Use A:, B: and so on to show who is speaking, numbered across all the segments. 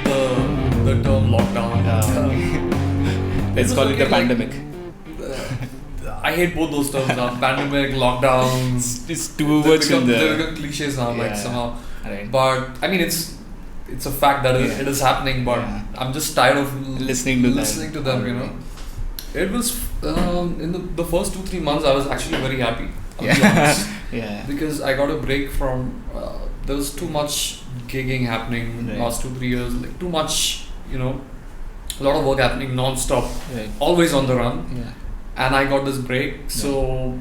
A: the term lockdown.
B: Let's call it the pandemic.
A: I hate both those terms now. Pandemic, lockdown.
B: It's too much in
A: They
B: the...
A: become cliches now, like somehow.
B: Right.
A: But I mean, it's a fact that it is happening. But I'm just tired of
B: listening to
A: them. You know, it was in the first 2-3 months. I was actually very happy. I'll be honest. Because I got a break from. There was too much gigging happening last 2-3 years. Like too much, you know, a lot of work happening non-stop, always on the run. And I got this break. So,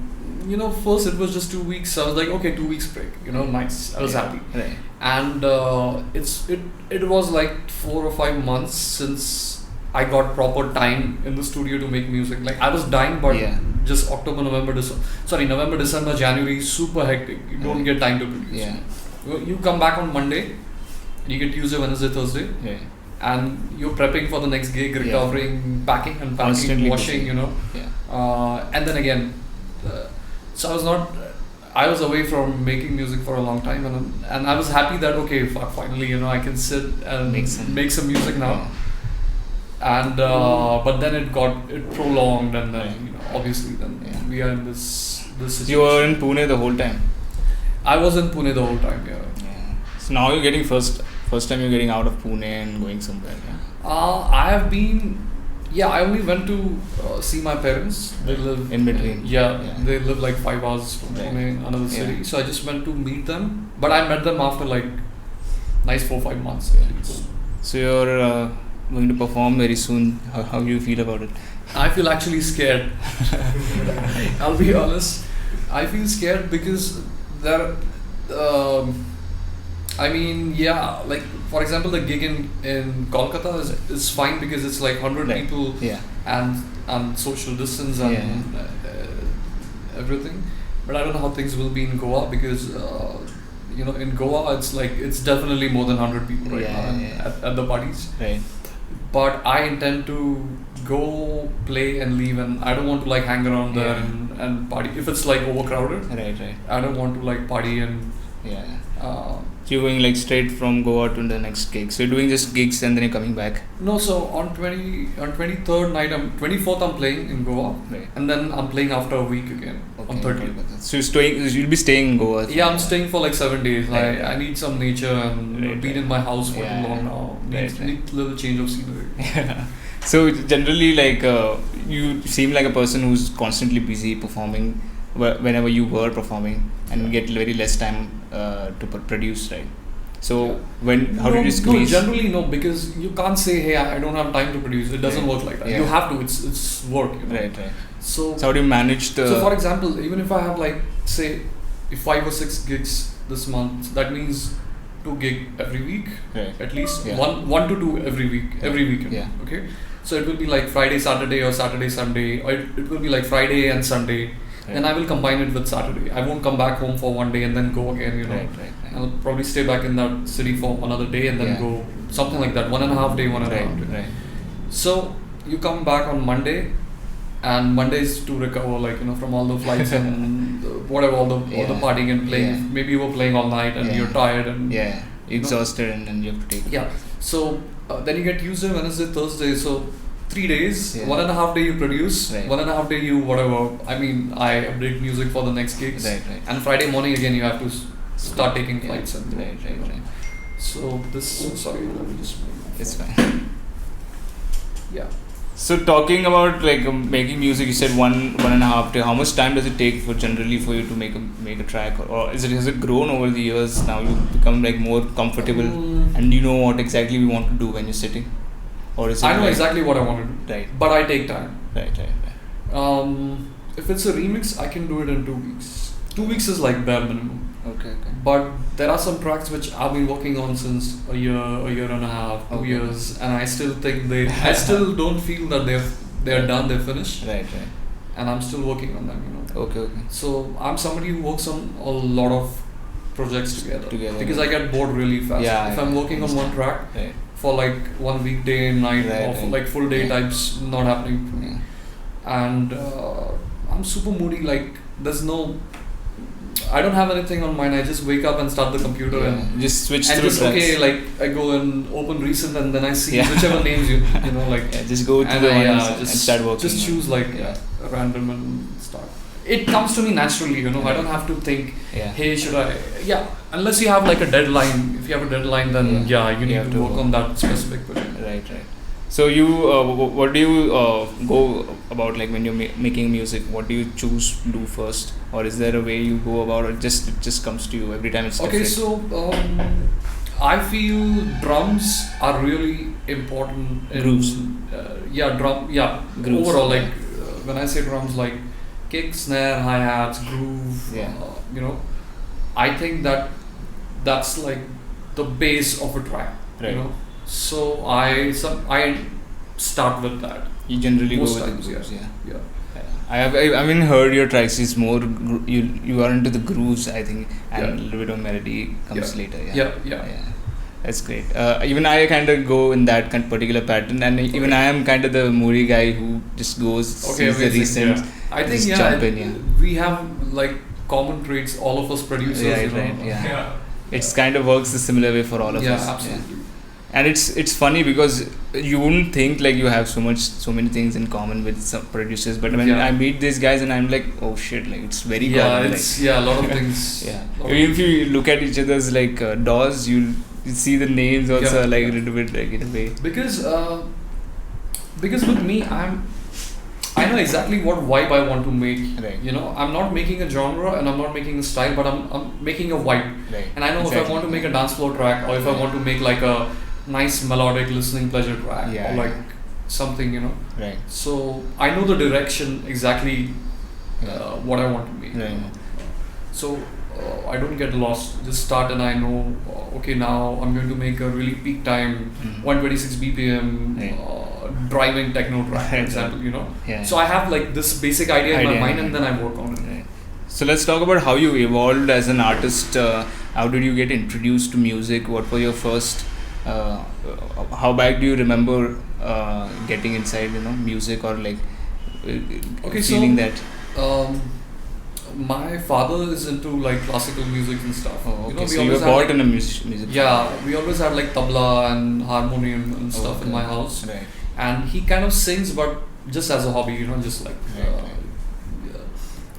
A: you know, first it was just 2 weeks. I was like, okay, 2 weeks break. You know, nice. I was happy. And it was like 4 or 5 months since I got proper time in the studio to make music. Like I was dying, but just November, December, January, super hectic. You don't get time to produce. You come back on Monday, you get Tuesday, Wednesday, Thursday, and you're prepping for the next gig, recovering, packing, unpacking, washing, you know. And then again, so I was away from making music for a long time, and I was happy that okay, finally, you know, I can sit and make some music now. And but then it prolonged, and then you know, obviously then we are in this situation.
B: You were in Pune the whole time.
A: I was in Pune the whole time.
B: So now you're getting first time you're getting out of Pune and going somewhere.
A: I have been. I only went to see my parents. They live
B: in between.
A: They live like 5 hours from Pune, another city. So I just went to meet them. But I met them after like nice 4-5 months at least.
B: So you're going to perform very soon. How do you feel about it?
A: I feel actually scared. I'll be honest. I feel scared because there. I mean, like for example, the gig in Kolkata is fine because it's like 100 people and social distance and everything. But I don't know how things will be in Goa because you know, in Goa it's definitely more than 100 people right now at the parties. But I intend to go play and leave, and I don't want to like hang around there and party if it's like overcrowded. I don't want to like party and
B: So you're going like straight from Goa to the next gig. So you're doing just gigs and then you're coming back?
A: No, so on 23rd night, 24th I'm playing in Goa, and then I'm playing after a week again on 30th.
B: So you'll be staying in Goa?
A: I'm staying for like 7 days. I need some nature and been in my house for too long now. Need a little change of scenery.
B: So generally, like you seem like a person who's constantly busy performing whenever you were performing, and get very less time to produce, right? So how did you squeeze?
A: No, generally no, because you can't say, hey, I don't have time to produce. It doesn't work like that. You have to. It's work. You know? So
B: how do you manage the?
A: So for example, even if I have like say 5 or 6 gigs this month, that means 2 gigs every week, at least one to 2 every weekend. Okay, so it will be like Friday, Saturday, or Saturday, Sunday, or it will be like Friday and Sunday. Then I will combine it with Saturday. I won't come back home for one day and then go again, you know. I'll probably stay back in that city for another day and then go something like that. 1.5 day. So you come back on Monday, and Mondays to recover, like, you know, from all the flights and whatever, all the partying and playing. Maybe you were playing all night and you're tired and
B: exhausted, and then you have to take
A: So then you get Tuesday, Wednesday, Thursday. So 3 days, 1.5 day you produce, 1.5 day you whatever. I mean, I update music for the next gigs, and Friday morning again you have to start taking flights and So sorry, let me just.
B: It's fine. So talking about like making music, you said 1.5 day. How much time does it take generally for you to make a track, or has it grown over the years? Now you become like more comfortable and you know what exactly we want to do when you're sitting. Or is it
A: I know exactly what I want to do, but I take time. If it's a remix, I can do it in 2 weeks. 2 weeks is like bare minimum.
B: Okay.
A: But there are some tracks which I've been working on since a year and a half, 2 years, and I still think I still don't feel that they're done, they're finished. And I'm still working on them, you know.
B: Okay.
A: So I'm somebody who works on a lot of projects together because I get bored really fast. If I'm working on one track for like 1 weekday and night or for like full day types, not happening for me. And I'm super moody. Like there's no I don't have anything on mind. I just wake up and start the computer and
B: just switch
A: and
B: through
A: just
B: tracks.
A: okay, like I go and open recent and then I see whichever names you know like
B: just go to the ones and start working.
A: Just choose like random and start. It comes to me naturally, you know. I don't have to think. Hey, should I? Unless you have like a deadline. If you have a deadline, then you need to work on that specific project.
B: Right. So you, what do you go about like when you're making music? What do you choose to do first, or is there a way you go about it? It just comes to you every time it's different?
A: Okay, so I feel drums are really important.
B: Grooves.
A: Grooves. Overall, like when I say drums, like kick, snare, hi-hats, groove. You know, I think that's like the base of a track.
B: Right.
A: You know. So I start with that.
B: You generally
A: most
B: go with
A: times,
B: the grooves,
A: yeah.
B: I haven't heard your tracks. It's more you are into the grooves, I think, and a little bit of melody comes later. Yeah. That's great. Even I kind of go in that particular pattern, and even I am kind of the moody guy who just goes sees the recent.
A: Yeah. I think we have like common traits. All of us producers,
B: It's kind of works the similar way for all of us.
A: Yeah, absolutely.
B: And it's funny because you wouldn't think like you have so many things in common with some producers, but when I meet these guys and I'm like, oh shit, like it's very common.
A: A lot of things.
B: Even if you look at each other's like DAWs, you see the names also like a little bit like in a way.
A: Because with me, I know exactly what vibe I want to make.
B: Right.
A: You know, I'm not making a genre and I'm not making a style, but I'm making a vibe.
B: Right.
A: And I know if I want to make a dance floor track, or if I want to make like a nice melodic listening pleasure track, or like something, you know.
B: Right.
A: So I know the direction exactly what I want to make.
B: Right.
A: So I don't get lost. Just start and I know. Okay, now I'm going to make a really peak time, 126 BPM, driving techno track, for example. You know.
B: Yeah.
A: So I have like this basic idea in my mind, and then I work on it.
B: Right. So let's talk about how you evolved as an artist. How did you get introduced to music? What were your first? How back do you remember getting inside, music, or like feeling that?
A: My father is into like classical music and stuff.
B: Oh, okay. So you were brought in a music.
A: Yeah, we always had like tabla and harmonium and stuff in my house.
B: Right.
A: And he kind of sings, but just as a hobby, just like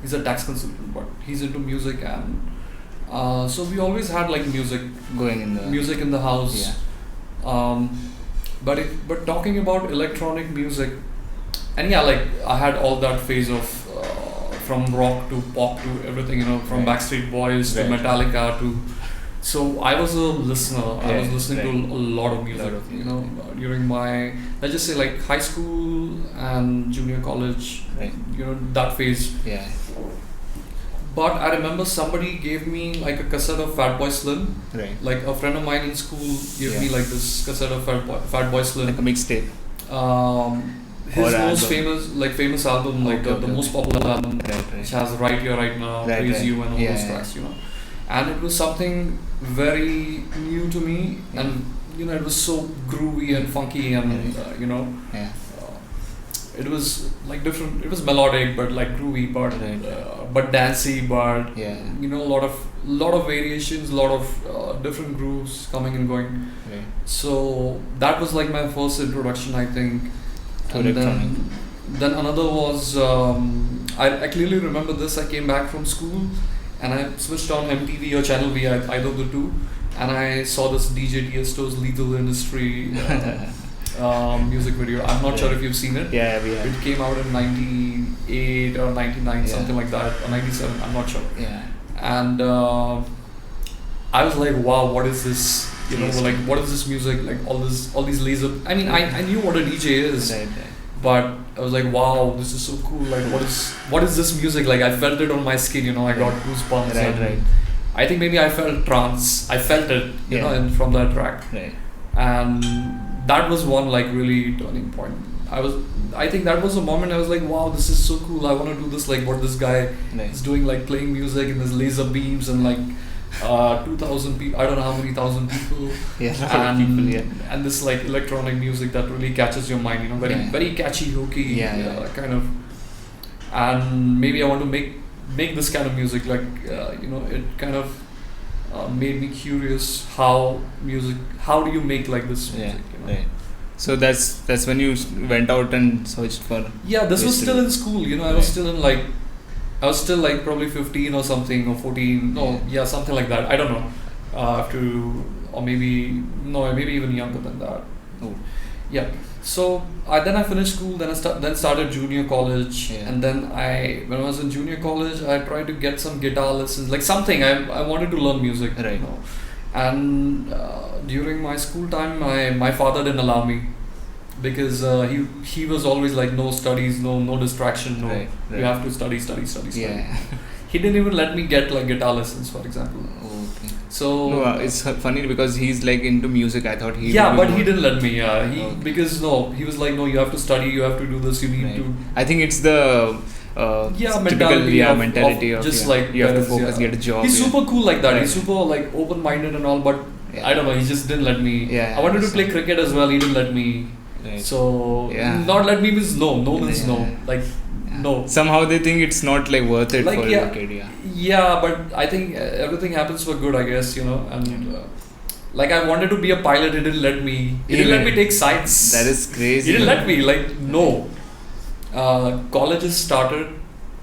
A: he's a tax consultant, but he's into music, and so we always had like music in the house.
B: Yeah.
A: But talking about electronic music, and like I had all that phase of from rock to pop to everything, from Backstreet Boys to Metallica to. So I was a listener. I was listening to a lot of music. During my, let's just say like high school and junior college.
B: Right.
A: That phase.
B: Yeah.
A: But I remember somebody gave me like a cassette of Fatboy Slim.
B: Right.
A: Like a friend of mine in school gave me like this cassette of Fatboy Slim.
B: Like a mixtape.
A: His most famous album, the most popular album, which has Right Here, Right Now, Praise You, and all those tracks, And it was something very new to me, and it was so groovy and funky, and it was like different. It was melodic, but like groovy, but dancey, but a lot of variations, a lot of different grooves coming and going.
B: Right.
A: So that was like my first introduction, I think. And then another was I clearly remember this. I came back from school and I switched on MTV or Channel V, either of the two, and I saw this DJ Tiesto's Lethal Industry music video. I'm not sure if you've seen it.
B: Yeah, we have.
A: It came out in 98 or 99, something like that, or 97. I'm not sure.
B: Yeah.
A: And I was like, wow, what is this? Like what is this music? Like all these laser. I mean, I knew what a DJ is, but I was like, wow, this is so cool. Like what is this music? Like I felt it on my skin. I got goosebumps.
B: Right.
A: I think maybe I felt trance. I felt it, and from that track.
B: Right.
A: And that was one like really turning point. I think that was a moment I was like, wow, this is so cool. I want to do this, like what this guy is doing, like playing music in this laser beams and like 2,000 people, I don't know how many thousand people, and this like electronic music that really catches your mind, very catchy, hooky, kind of. And maybe I want to make make this kind of music. Like it kind of made me curious how do you make like this music?
B: Right. So that's when you went out and searched for.
A: Yeah, this was still in school. I was still in I was still like probably 15 or something, or 14. No, yeah, something like that. I don't know. Or maybe even younger than that.
B: Oh.
A: Yeah. So then I finished school. Then I started junior college, and then when I was in junior college, I tried to get some guitar lessons, like something. I wanted to learn music.
B: Right.
A: And during my school time, my father didn't allow me, because he was always like, no studies, no distraction, no. Right. You have to study.
B: Yeah.
A: He didn't even let me get like guitar lessons, for example.
B: Okay.
A: So
B: no, it's funny because he's like into music. I thought he.
A: Yeah, but he didn't let me. Yeah, because he was like, no, you have to study. You have to do this. You need to.
B: I think it's the. Mentality of
A: just like
B: you have to focus, get a job.
A: He's super cool like that. Right. He's super like open-minded and all, but I don't know. He just didn't let me.
B: Yeah,
A: I wanted to play cricket as well. He didn't let me. Right. So not let me means no. No means no. Like no.
B: Somehow they think it's not like worth it for your kid.
A: Yeah, but I think everything happens for good, I guess. And. Like I wanted to be a pilot, he didn't let me. He didn't let me take science.
B: That is crazy.
A: He didn't let me. Like no. Colleges started,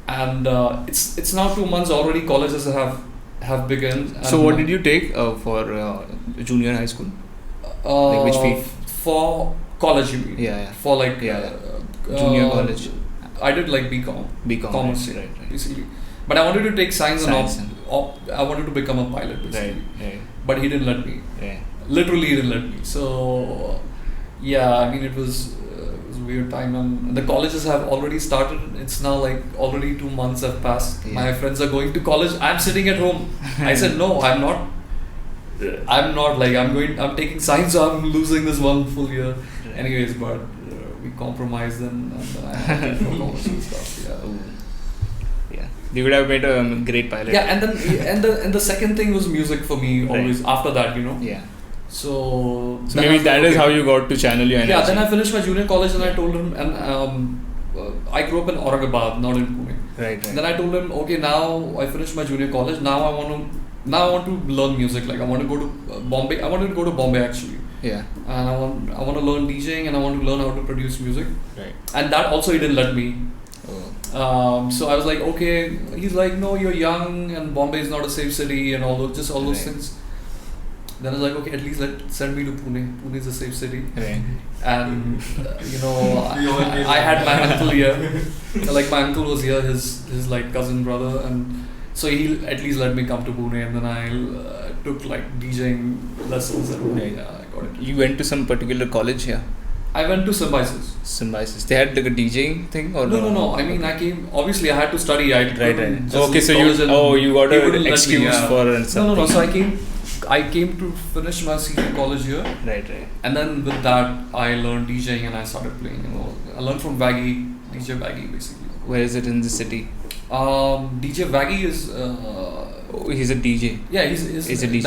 A: and it's now 2 months already. Colleges have begun.
B: So what did you take for junior high school? Like which field?
A: For college, you mean?
B: Yeah.
A: For like
B: junior college.
A: I did like BCom. Commerce,
B: right.
A: Basically. But I wanted to take science and I wanted to become a pilot, basically.
B: Right.
A: But he didn't let me.
B: Yeah.
A: Literally, he didn't let me. So yeah, I mean it was a weird time, and the colleges have already started. It's now like already 2 months have passed. Yeah. My friends are going to college. I'm sitting at home. I said no, I'm not. I'm taking science, so I'm losing this 1 full year. Right. Anyways, but we compromised and I had to commerce and stuff.
B: Yeah. You would have made a great pilot.
A: Yeah, and then and the second thing was music for me always. After that,
B: Yeah.
A: So
B: maybe that is how you got to channel your energy.
A: Yeah, then I finished my junior college and I told him, and I grew up in Aurangabad, not in Pune.
B: Right.
A: Then I told him, okay, now I finished my junior college. Now I want to learn music. Like I want to go to Bombay. I wanted to go to Bombay actually.
B: Yeah.
A: And I want to learn DJing and I want to learn how to produce music.
B: Right.
A: And that also he didn't let me.
B: Oh.
A: So I was like, okay. He's like, no, you're young and Bombay is not a safe city and all those things. Then I was like, okay, at least send me to Pune. Pune is a safe city.
B: Right.
A: And I had my uncle here. Like my uncle was here, his like cousin brother, and so he at least let me come to Pune. And then I took like DJing lessons and I got it.
B: You went to some particular college here?
A: I went to Symbiosis.
B: Symbiosis. They had like a DJing thing or
A: no? I mean, I came. Obviously, I had to study. Right.
B: Okay, so you got an excuse for something.
A: No. So I came to finish my senior college here.
B: Right.
A: And then with that, I learned DJing and I started playing. I learned from Vaggy, DJ Vaggy basically.
B: Where is it in the city?
A: DJ Vaggy is.
B: He's a DJ.
A: Yeah, he's
B: a DJ.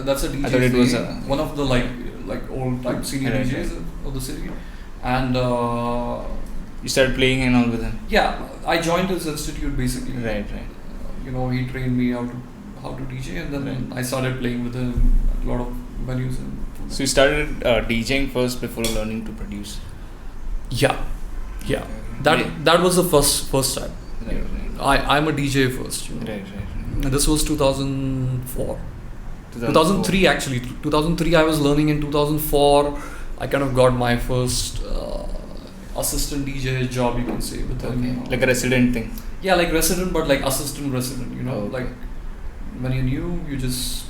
A: That's a DJ.
B: I thought it was
A: one of the like old type senior DJs of the city. And
B: you started playing and all with him.
A: Yeah, I joined his institute basically.
B: Right.
A: He trained me how to DJ, and then I started playing with him at a lot of venues.
B: So you started DJing first before learning to produce.
A: Yeah. That was the first time. Right. I'm a DJ first.
B: Right.
A: And this was 2004. 2003 actually. 2003 I was learning. In 2004 I kind of got my first assistant DJ job, you can say, with him.
B: Like a resident thing.
A: Yeah, like resident, but like assistant resident. Like when you're new, you just.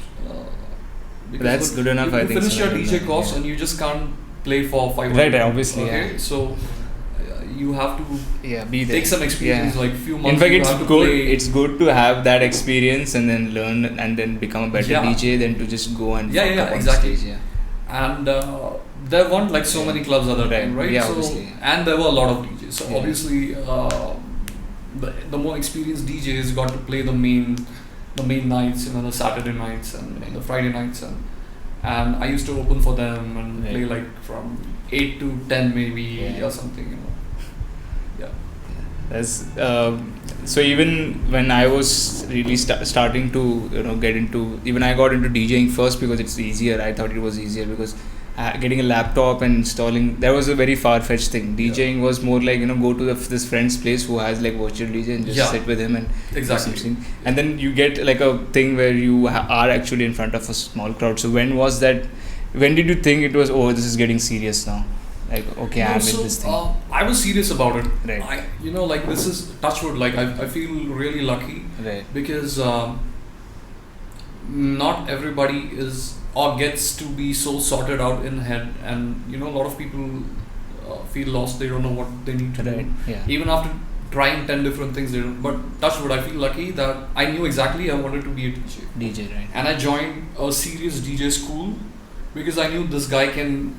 B: That's good enough. I think.
A: You finish your DJ course and you just can't play for 5
B: Right, obviously.
A: Okay, so. You have to
B: be there.
A: Take some experience, like few months.
B: In fact, it's good to have that experience and then learn and then become a better DJ than to just go and
A: exactly.
B: Stage,
A: And there weren't like so many clubs at that time, right?
B: Yeah,
A: so,
B: obviously.
A: And there were a lot of DJs. So obviously, the more experienced DJs got to play the main nights, the Saturday nights and the Friday nights, and I used to open for them and play like from 8 to 10 maybe or something.
B: So even when I was really starting to get into, even I got into DJing first because it's easier. I thought it was easier because getting a laptop and installing, that was a very far-fetched thing. DJing was more like go to this friend's place who has like virtual DJ and just sit with him and do something. And then you get like a thing where you are actually in front of a small crowd. So when was that? When did you think it was, this is getting serious now? Like, okay, I'm in this thing.
A: I was serious about it.
B: Right.
A: This is touch wood. Like, I feel really lucky.
B: Right.
A: Because not everybody is or gets to be so sorted out in head, and a lot of people feel lost. They don't know what they need to do.
B: Yeah.
A: Even after trying 10 different things, they don't. But touch wood, I feel lucky that I knew exactly I wanted to be a
B: DJ, right.
A: And I joined a serious DJ school because I knew this guy can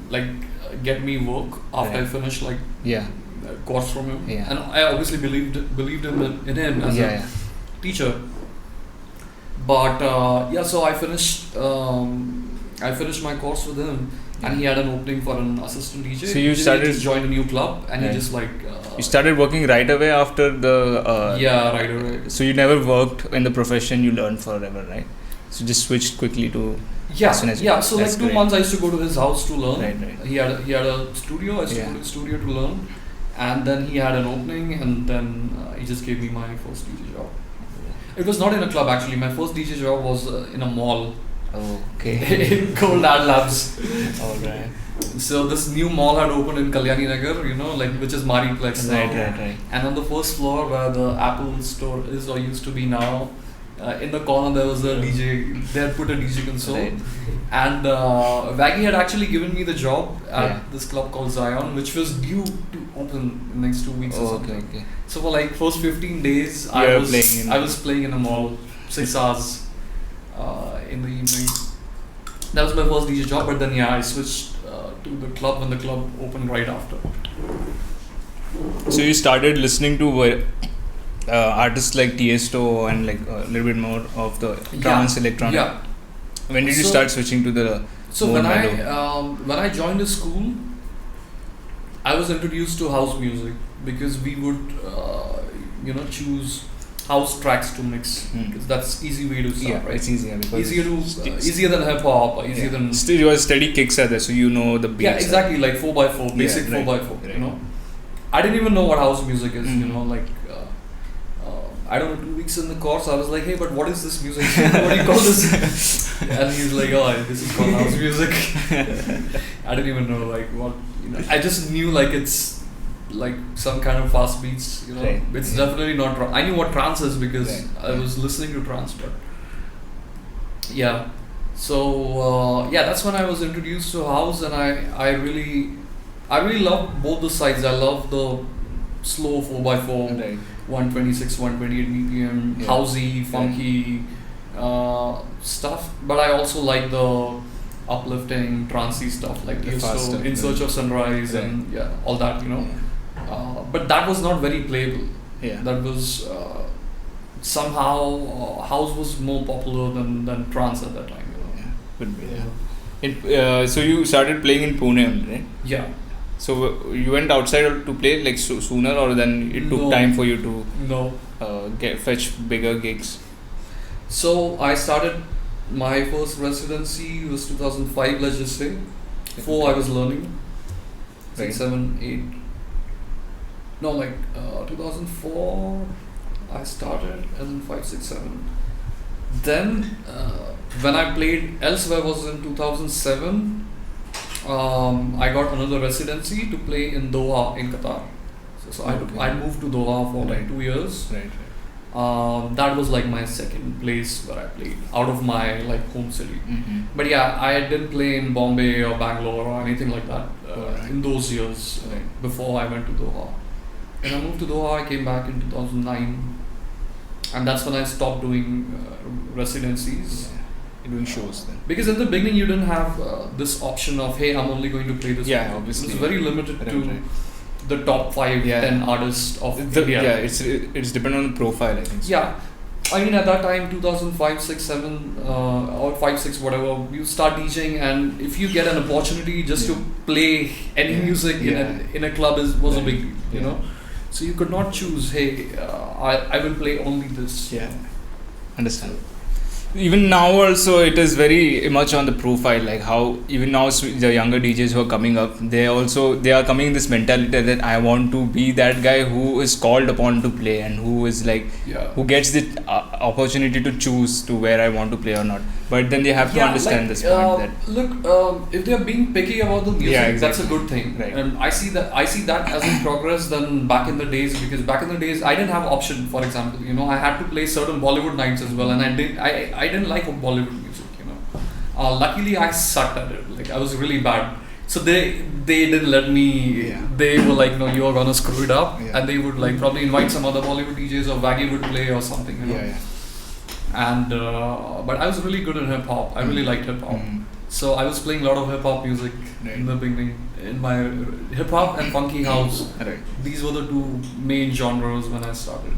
A: get me work after I finish a course from him, and I obviously believed in him as a teacher. But so I finished my course with him, and he had an opening for an assistant DJ.
B: So you just
A: joined a new club, and he just
B: you started working right away after the
A: right away.
B: So you never worked in the profession you learned forever, right? So just switched quickly to
A: So like 2 months I used to go to his house to learn.
B: Right.
A: He had a studio. I used to go to the studio to learn, and then he had an opening, and then he just gave me my first DJ job. It was not in a club actually. My first DJ job was in a mall.
B: Oh, okay.
A: In Gold Art Labs.
B: All right.
A: So this new mall had opened in Kalyani Nagar, which is Mariplex now.
B: Right.
A: And on the first floor where the Apple store is or used to be now, in the corner there was a DJ. They had put a DJ console, and Waggy had actually given me the job at this club called Zion, which was due to open in the next 2 weeks or something.
B: Okay.
A: So for first 15 days, I was playing in a mall 6 hours in the evening. That was my first DJ job, but then I switched to the club when the club opened right after.
B: So you started listening to artists like Tiesto and a little bit more of the trance electronic.
A: Yeah.
B: When did you start switching to the
A: when I joined the school, I was introduced to house music because we would choose house tracks to mix because that's easy way to start, right?
B: It's easier because
A: easier than hip hop, easier than
B: still your steady kicks are there, so the beats.
A: Yeah, exactly, like 4x4, basic 4x4.
B: Right.
A: I didn't even know what house music is. I don't know, 2 weeks in the course, I was like, hey, but what is this music? What do you call this? And he's like, this is called house music. I didn't even know what. I just knew it's some kind of fast beats. It's definitely not. I knew what trance is because I was listening to trance, but So that's when I was introduced to house, and I really love both the sides. I love the slow 4x4, 126, 128 BPM, housey, funky stuff. But I also like the uplifting, trancey stuff like Tiesto, In Search of Sunrise, and all that. But that was not very playable. That was somehow house was more popular than trance at that time.
B: Could be. So you started playing in Pune, right?
A: Yeah.
B: So you went outside to play sooner, or then it took time for you to fetch bigger gigs?
A: So I started my first residency was 2005, let's just say. 4 I was learning. 6, 7, 8. No, 2004 I started, and 5, 6, 7. Then when I played elsewhere was in 2007. I got another residency to play in Doha in Qatar. So I moved to Doha for 2 years. That was my second place where I played out of my home city. But I didn't play in Bombay or Bangalore or anything like that in those years before I went to Doha. When I moved to Doha, I came back in 2009, and that's when I stopped doing residencies.
B: Doing shows then.
A: Because in the beginning you didn't have this option of, hey, I'm only going to play this.
B: Obviously.
A: It was very limited to the top 5, 10 artists of India.
B: It's dependent on the profile, I think. So.
A: Yeah. I mean, at that time, 2005, 6, 7, or 5, 6, whatever, you start DJing, and if you get an opportunity just to play any music in a club was a big deal, So you could not choose, hey, I will play only this.
B: Yeah, understand. Even now also it is very much on the profile, like how even now the younger DJs who are coming up, they are coming in this mentality that I want to be that guy who is called upon to play and who is like who gets the opportunity to choose to where I want to play or not. But then they have to understand this point that
A: look, if they are being picky about the music, that's a good thing.
B: Right.
A: And I see that as in progress than back in the days, because back in the days I didn't have option. For example, I had to play certain Bollywood nights as well, and I didn't like Bollywood music. Luckily I sucked at it. Like I was really bad. So they didn't let me. They were like, no, you are gonna screw it up, and they would like probably invite some other Bollywood DJs or Waggy would play or something. And but I was really good in hip hop. I really liked hip hop. So I was playing a lot of hip hop music in the beginning. In my hip hop and funky house. Right. These were the two main genres when I started.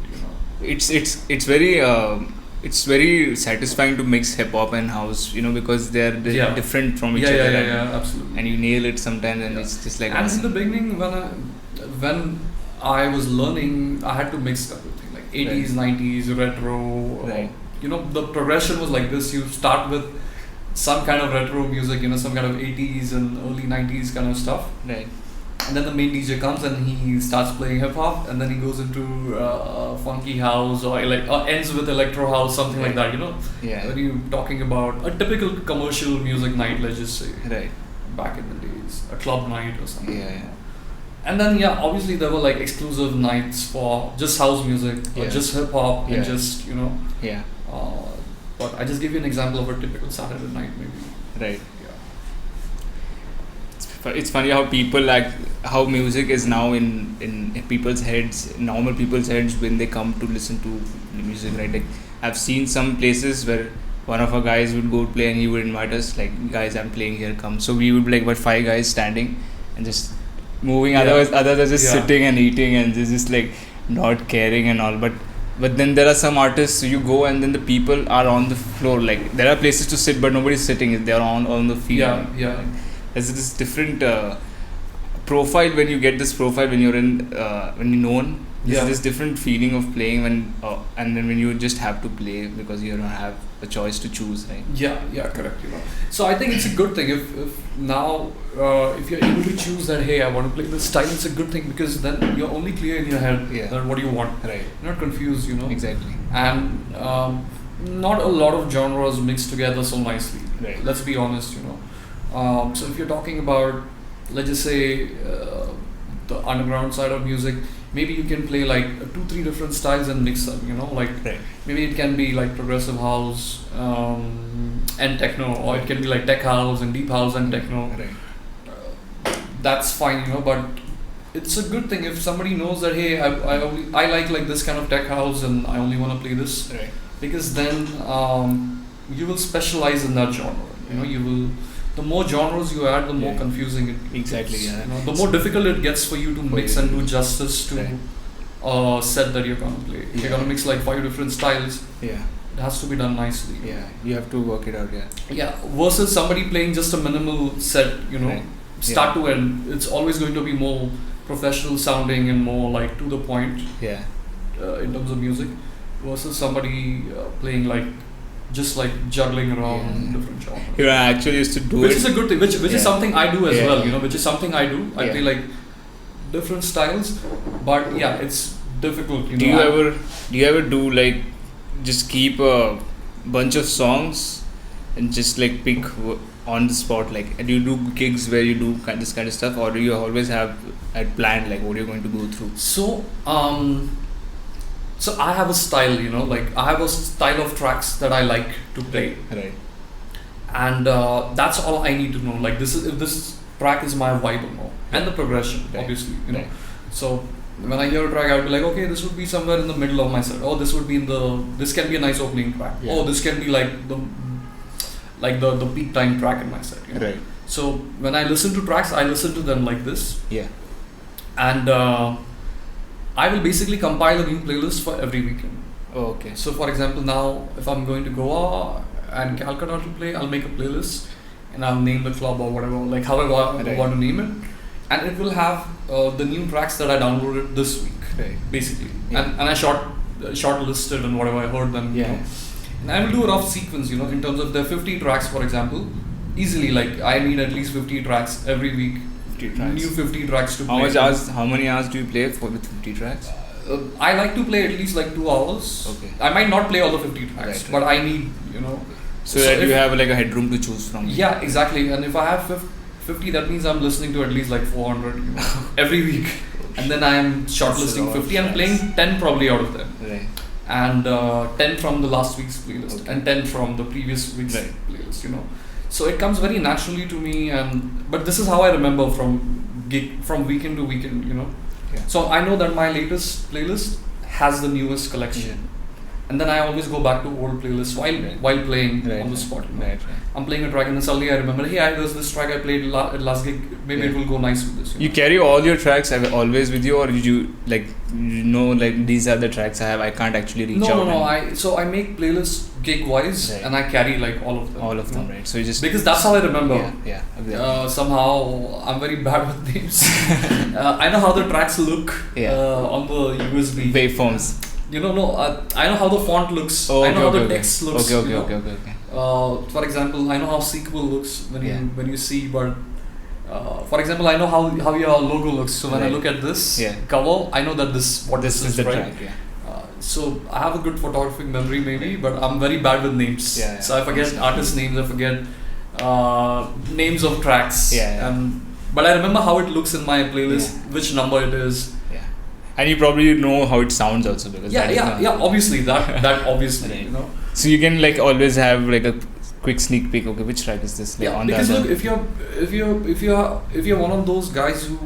B: It's very satisfying to mix hip hop and house, because they're different from each other.
A: Yeah, absolutely.
B: And you nail it sometimes, and it's just like.
A: And awesome. In the beginning, when I was learning, I had to mix everything, like 80s, 90s, retro.
B: Right.
A: The progression was like this. You start with some kind of retro music, some kind of 80s and early 90s kind of stuff.
B: Right.
A: And then the main DJ comes and he starts playing hip hop, and then he goes into funky house or ends with electro house, something like that.
B: Yeah.
A: When you're talking about a typical commercial music night, let's just say.
B: Right.
A: Back in the days, a club night or something.
B: Yeah.
A: And then obviously there were like exclusive nights for just house music or just hip hop and just
B: Yeah.
A: But I just give you an example of a typical Saturday night, maybe.
B: Right. It's funny how people how music is now in people's heads, normal people's heads, when they come to listen to music, right? Like I've seen some places where one of our guys would go play and he would invite us, like, guys, I'm playing here, come. So we would be like, 5 guys standing and just moving. Otherwise, others are just sitting and eating and just like not caring and all. But then there are some artists, you go and then the people are on the floor. Like there are places to sit, but nobody's sitting. They're on the field.
A: Yeah.
B: There's this different profile when you get this profile when you're in when you're known. There's this different feeling of playing and then when you just have to play because you don't have a choice to choose, right?
A: Yeah, correct. So I think it's a good thing if now if you're able to choose that, hey, I want to play this style, it's a good thing, because then you're only clear in your head that what do you want.
B: Right.
A: You're not confused,
B: Exactly.
A: And not a lot of genres mixed together so nicely.
B: Right.
A: Let's be honest, So if you're talking about, let's just say, the underground side of music, maybe you can play like 2-3 different styles and mix them, maybe it can be like progressive house and techno, or it can be like tech house and deep house and techno.
B: Right.
A: That's fine, but it's a good thing if somebody knows that, hey, I like this kind of tech house and I only want to play this.
B: Right.
A: Because then you will specialize in that genre. You will. The more genres you add, the more confusing it gets.
B: Exactly.
A: The more difficult it gets for you to mix and do justice to a set that you're gonna play. If you're gonna mix like 5 different styles, it has to be done nicely.
B: Yeah, you have to work it out.
A: Yeah. Versus somebody playing just a minimal set, start to end. It's always going to be more professional sounding and more like to the point.
B: Yeah.
A: In terms of music, versus somebody playing like. Just like juggling around different genres.
B: I actually used to do
A: which is a good thing, which is something I do as well, which is something I do. I play like different styles, but it's difficult.
B: Do you ever do like just keep a bunch of songs and just like pick on the spot? Like, do you do gigs where you do this kind of stuff, or do you always have it planned, like what you're going to go through?
A: So I have a style, I have a style of tracks that I like to play.
B: Right.
A: And that's all I need to know. Like if this track is my vibe or no. And the progression, obviously, Right. So when I hear a track, I'll be like, okay, this would be somewhere in the middle of my set. Oh, this would be this can be a nice opening track. Yeah. Oh, this can be like the peak time track in my set.
B: Right.
A: So when I listen to tracks, I listen to them like this.
B: Yeah.
A: And I will basically compile a new playlist for every weekend.
B: Oh, okay.
A: So for example, now if I'm going to Goa and Calcutta to play, I'll make a playlist and I'll name the club or whatever, however I want to name it. And it will have the new tracks that I downloaded this week. basically. And I shortlisted and whatever I heard them. You know? And I will do a rough sequence, you know, in terms of the 50 tracks, for example. Easily, like I need at least 50 tracks every week.
B: 50 tracks.
A: New 50 tracks to play.
B: How many hours do you play with 50 tracks?
A: I like to play at least like 2 hours.
B: Okay.
A: I might not play all the 50 tracks, but I need, you know.
B: So that you have like a headroom to choose from.
A: Yeah, exactly. And if I have 50, that means I'm listening to at least like 400 you know, every week. And then I am shortlisting 50 and playing 10 probably out of them.
B: Right.
A: And 10 from the last week's playlist and 10 from the previous week's playlist, you know. So it comes very naturally to me, but this is how I remember from weekend to weekend, you know.
B: Yeah.
A: So I know that my latest playlist has the newest collection, and then I always go back to old playlists while playing on the spot. You know? I'm playing a track, and then suddenly I remember, hey, there's this track I played at last gig. Maybe it will go nice with this.
B: You carry all your tracks always with you, or did you like these are the tracks I have? I can't actually reach out.
A: No. I make playlists gig wise, and I carry like all of them.
B: All of them, right? So you just
A: because that's how I remember.
B: Yeah. Exactly.
A: Somehow I'm very bad with names. I know how the tracks look on the USB
B: waveforms.
A: I know how the font looks. I know how the text looks.
B: Okay.
A: For example, I know how Sequ3l looks when you see, but for example, I know how your logo looks. So when I look at this cover, I know that this is the
B: right?
A: track. So I have a good photographic memory maybe, but I'm very bad with names. So I forget artist names. I forget names of tracks. But I remember how it looks in my playlist, which number it is.
B: And you probably know how it sounds also because
A: obviously that obviously you know.
B: So you can like always have like a quick sneak peek. Okay, which track is this? Like
A: because look, if you're one of those guys who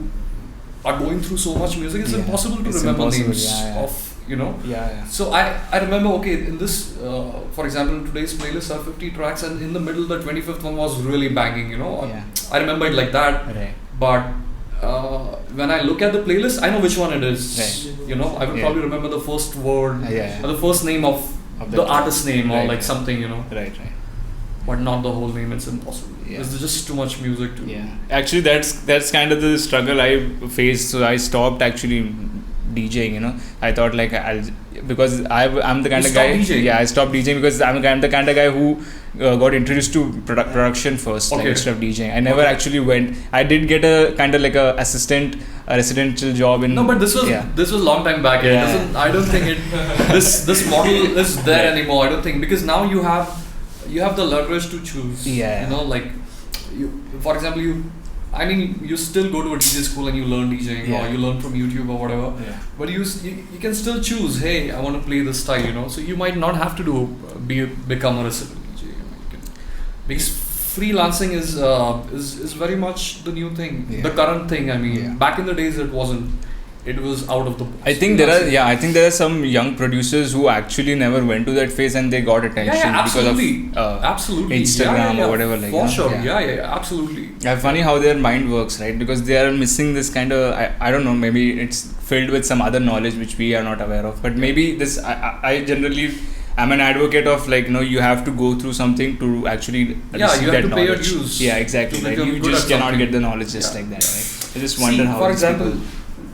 A: are going through so much music, it's impossible to remember names of you know. So I remember in this for example in today's playlist are 50 tracks, and in the middle the 25th one was really banging. You know, I remember it like that. But when I look at the playlist, I know which one it is. You know, I will probably remember the first word or the first name of the artist name or like something. You know, but not the whole name. It's impossible. There's just too much music to.
B: Actually, that's kind of the struggle I faced. So I stopped actually DJing. You know, I thought like because I'm the kind of guy.
A: DJing?
B: I stopped DJing because I'm the kind of guy who got introduced to production first, like instead of DJing. I never actually went. I did get a kind of like a residential job in.
A: No, but this was long time back. I don't think this model is there anymore. I don't think, because now you have the leverage to choose. You know, like for example, you still go to a DJ school and you learn DJing or you learn from YouTube or whatever. But you can still choose. Hey, I want to play this style. You know, so you might not have to become a resident DJ. Because freelancing is very much the new thing, the current thing. I mean, back in the days it wasn't. It was out of the box.
B: I think there are some young producers who actually never went to that phase and they got attention because of Instagram or whatever. Like,
A: for sure. Absolutely.
B: Yeah, funny how their mind works, right? Because they are missing this kind of, I don't know, maybe it's filled with some other knowledge which we are not aware of. But maybe this, I generally, I'm an advocate of like, you have to go through something to actually receive that knowledge.
A: You have to pay your dues.
B: Yeah, exactly. Right? You just cannot get the knowledge just like that, right? I just wonder how.
A: For example,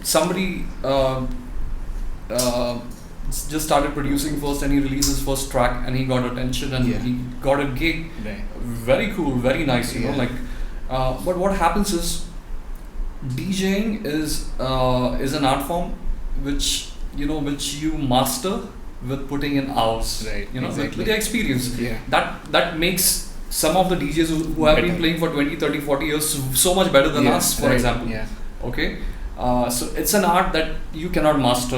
A: somebody just started producing first and he released his first track and he got attention and he got a gig. Very cool, very nice, you know, like but what happens is DJing is an art form which you master with putting in hours, you know, with your experience. That makes some of the DJs who have been playing for 20, 30, 40 years so much better than us, for example. Okay. So it's an art that you cannot master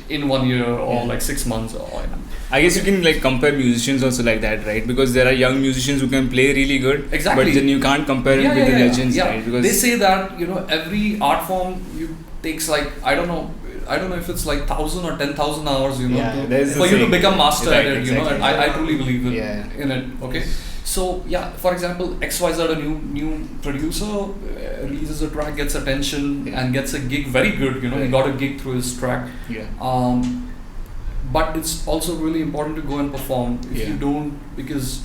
A: in 1 year or like 6 months or.
B: I guess you can like compare musicians also like that, right? Because there are young musicians who can play really good, but then you can't compare them with the legends, right? Because
A: they say that every art form takes like I don't know if it's like 1,000 or 10,000 hours, for you to become master at it. And I truly believe in it. Okay. So for example, XYZ, a new producer releases a track, gets attention and gets a gig, very good. He got a gig through his track. But it's also really important to go and perform. If you don't, because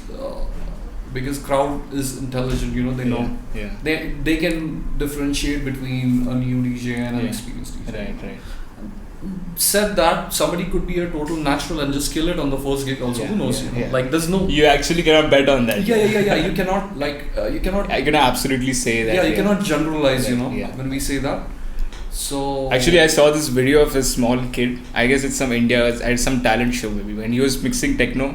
A: crowd is intelligent. They know. They can differentiate between a new DJ and an experienced DJ. said that somebody could be a total natural and just kill it on the first gig also. Who knows? Like there's no.
B: You actually cannot bet on that.
A: Yeah. You cannot you cannot.
B: I can absolutely say that.
A: Yeah, you cannot generalize. When we say that. So
B: actually, I saw this video of a small kid. I guess it's some India at some talent show maybe when he was mixing techno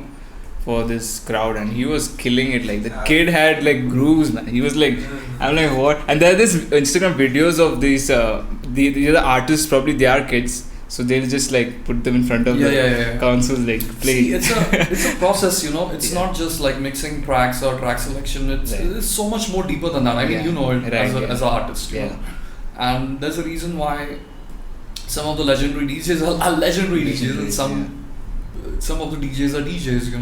B: for this crowd and he was killing it. Like the kid had like grooves, man. He was like, I'm like, what? And there are these Instagram videos of these the artists, probably they are kids. So they'll just like put them in front of the consoles, like play.
A: See, it's a process, It's not just like mixing tracks or track selection. It's so much more deeper than that. I mean, it as an artist. You know? And there's a reason why some of the legendary DJs are legendary DJs, and some of the DJs are DJs.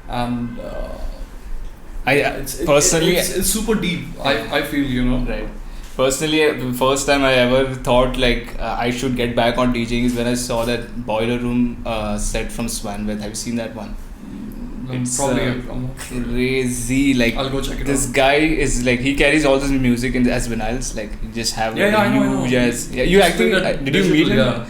A: And it's super deep. I feel.
B: Right. Personally, the first time I ever thought like I should get back on DJing is when I saw that Boiler Room set from Swanwith. Have you seen that one? It's probably crazy. Like
A: I'll go check it
B: this
A: out.
B: guy is like he carries all this music as vinyls. Like you just have
A: I know.
B: Jazz. Yeah, you actually did you meet him?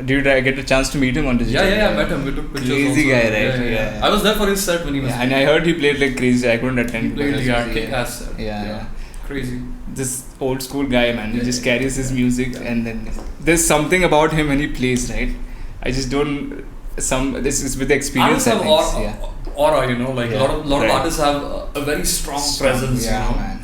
B: Did you get a chance to meet him on digital?
A: Yeah, I met him. We took pictures.
B: Crazy guy, right? Yeah.
A: I was there for his set when he was.
B: And I heard he played like crazy. I couldn't attend.
A: He played kick-ass set.
B: Yeah.
A: Crazy.
B: This old school guy, man. He just carries his music, and then there's something about him when he plays, right? I just don't. This is with the experience.
A: Artists have aura, like a lot of artists have a very strong presence.
B: Man.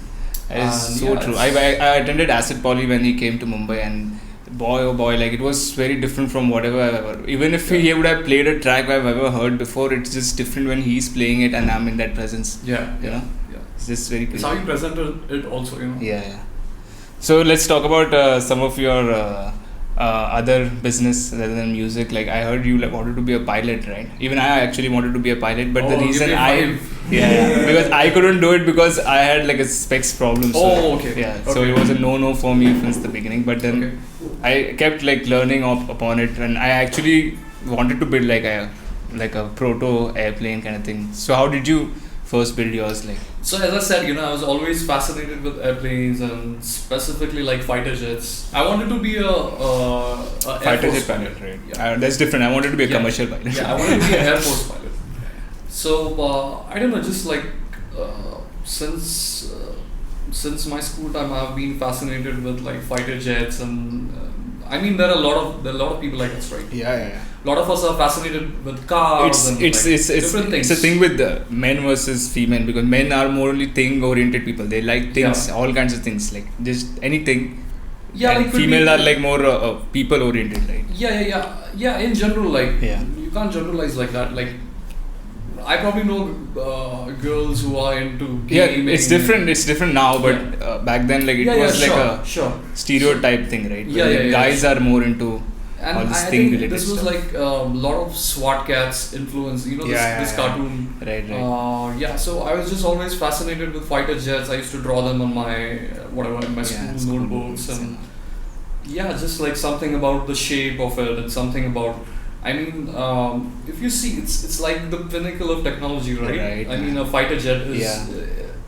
B: It is so true. I attended Acid Poly when he came to Mumbai, and boy oh boy, like it was very different from whatever I've ever. Even if he would have played a track I've ever heard before, it's just different when he's playing it and I'm in that presence. It's just very crazy.
A: It's how you presented it also,
B: Yeah. So let's talk about some of your other business rather than music. Like I heard you wanted to be a pilot, right? Even I actually wanted to be a pilot, but the reason because I couldn't do it because I had like a specs problem. So, So it was a no for me since the beginning. But then I kept like learning upon it, and I actually wanted to build like a proto airplane kind of thing. So how did you first build yours? Like
A: so, as I said, I was always fascinated with airplanes and specifically like fighter jets. I wanted to be a
B: fighter jet pilot, right? Yeah. That's different. I wanted to be a commercial pilot.
A: Yeah, I wanted to be an Air Force pilot. So I don't know, just like since my school time, I've been fascinated with like fighter jets, and I mean there are a lot of people like us, right?
B: Yeah.
A: A lot of us are fascinated with cars.
B: It's
A: different things.
B: It's a thing with the men versus female, because men are more only thing oriented people. They like things, all kinds of things, like just anything.
A: Yeah,
B: and like female are like more people oriented, right?
A: Yeah. In general, like you can't generalize like that. Like I probably know girls who are into gaming.
B: Yeah, it's different. It's different now, but back then, like it was like a stereotype thing, right? Guys are more into.
A: And I think this was like a lot of SWAT cats influence, this cartoon.
B: Right.
A: So I was just always fascinated with fighter jets. I used to draw them on my school notebooks, and just like something about the shape of it, and something about. I mean, if you see, it's like the pinnacle of technology, right? I mean, a fighter jet is.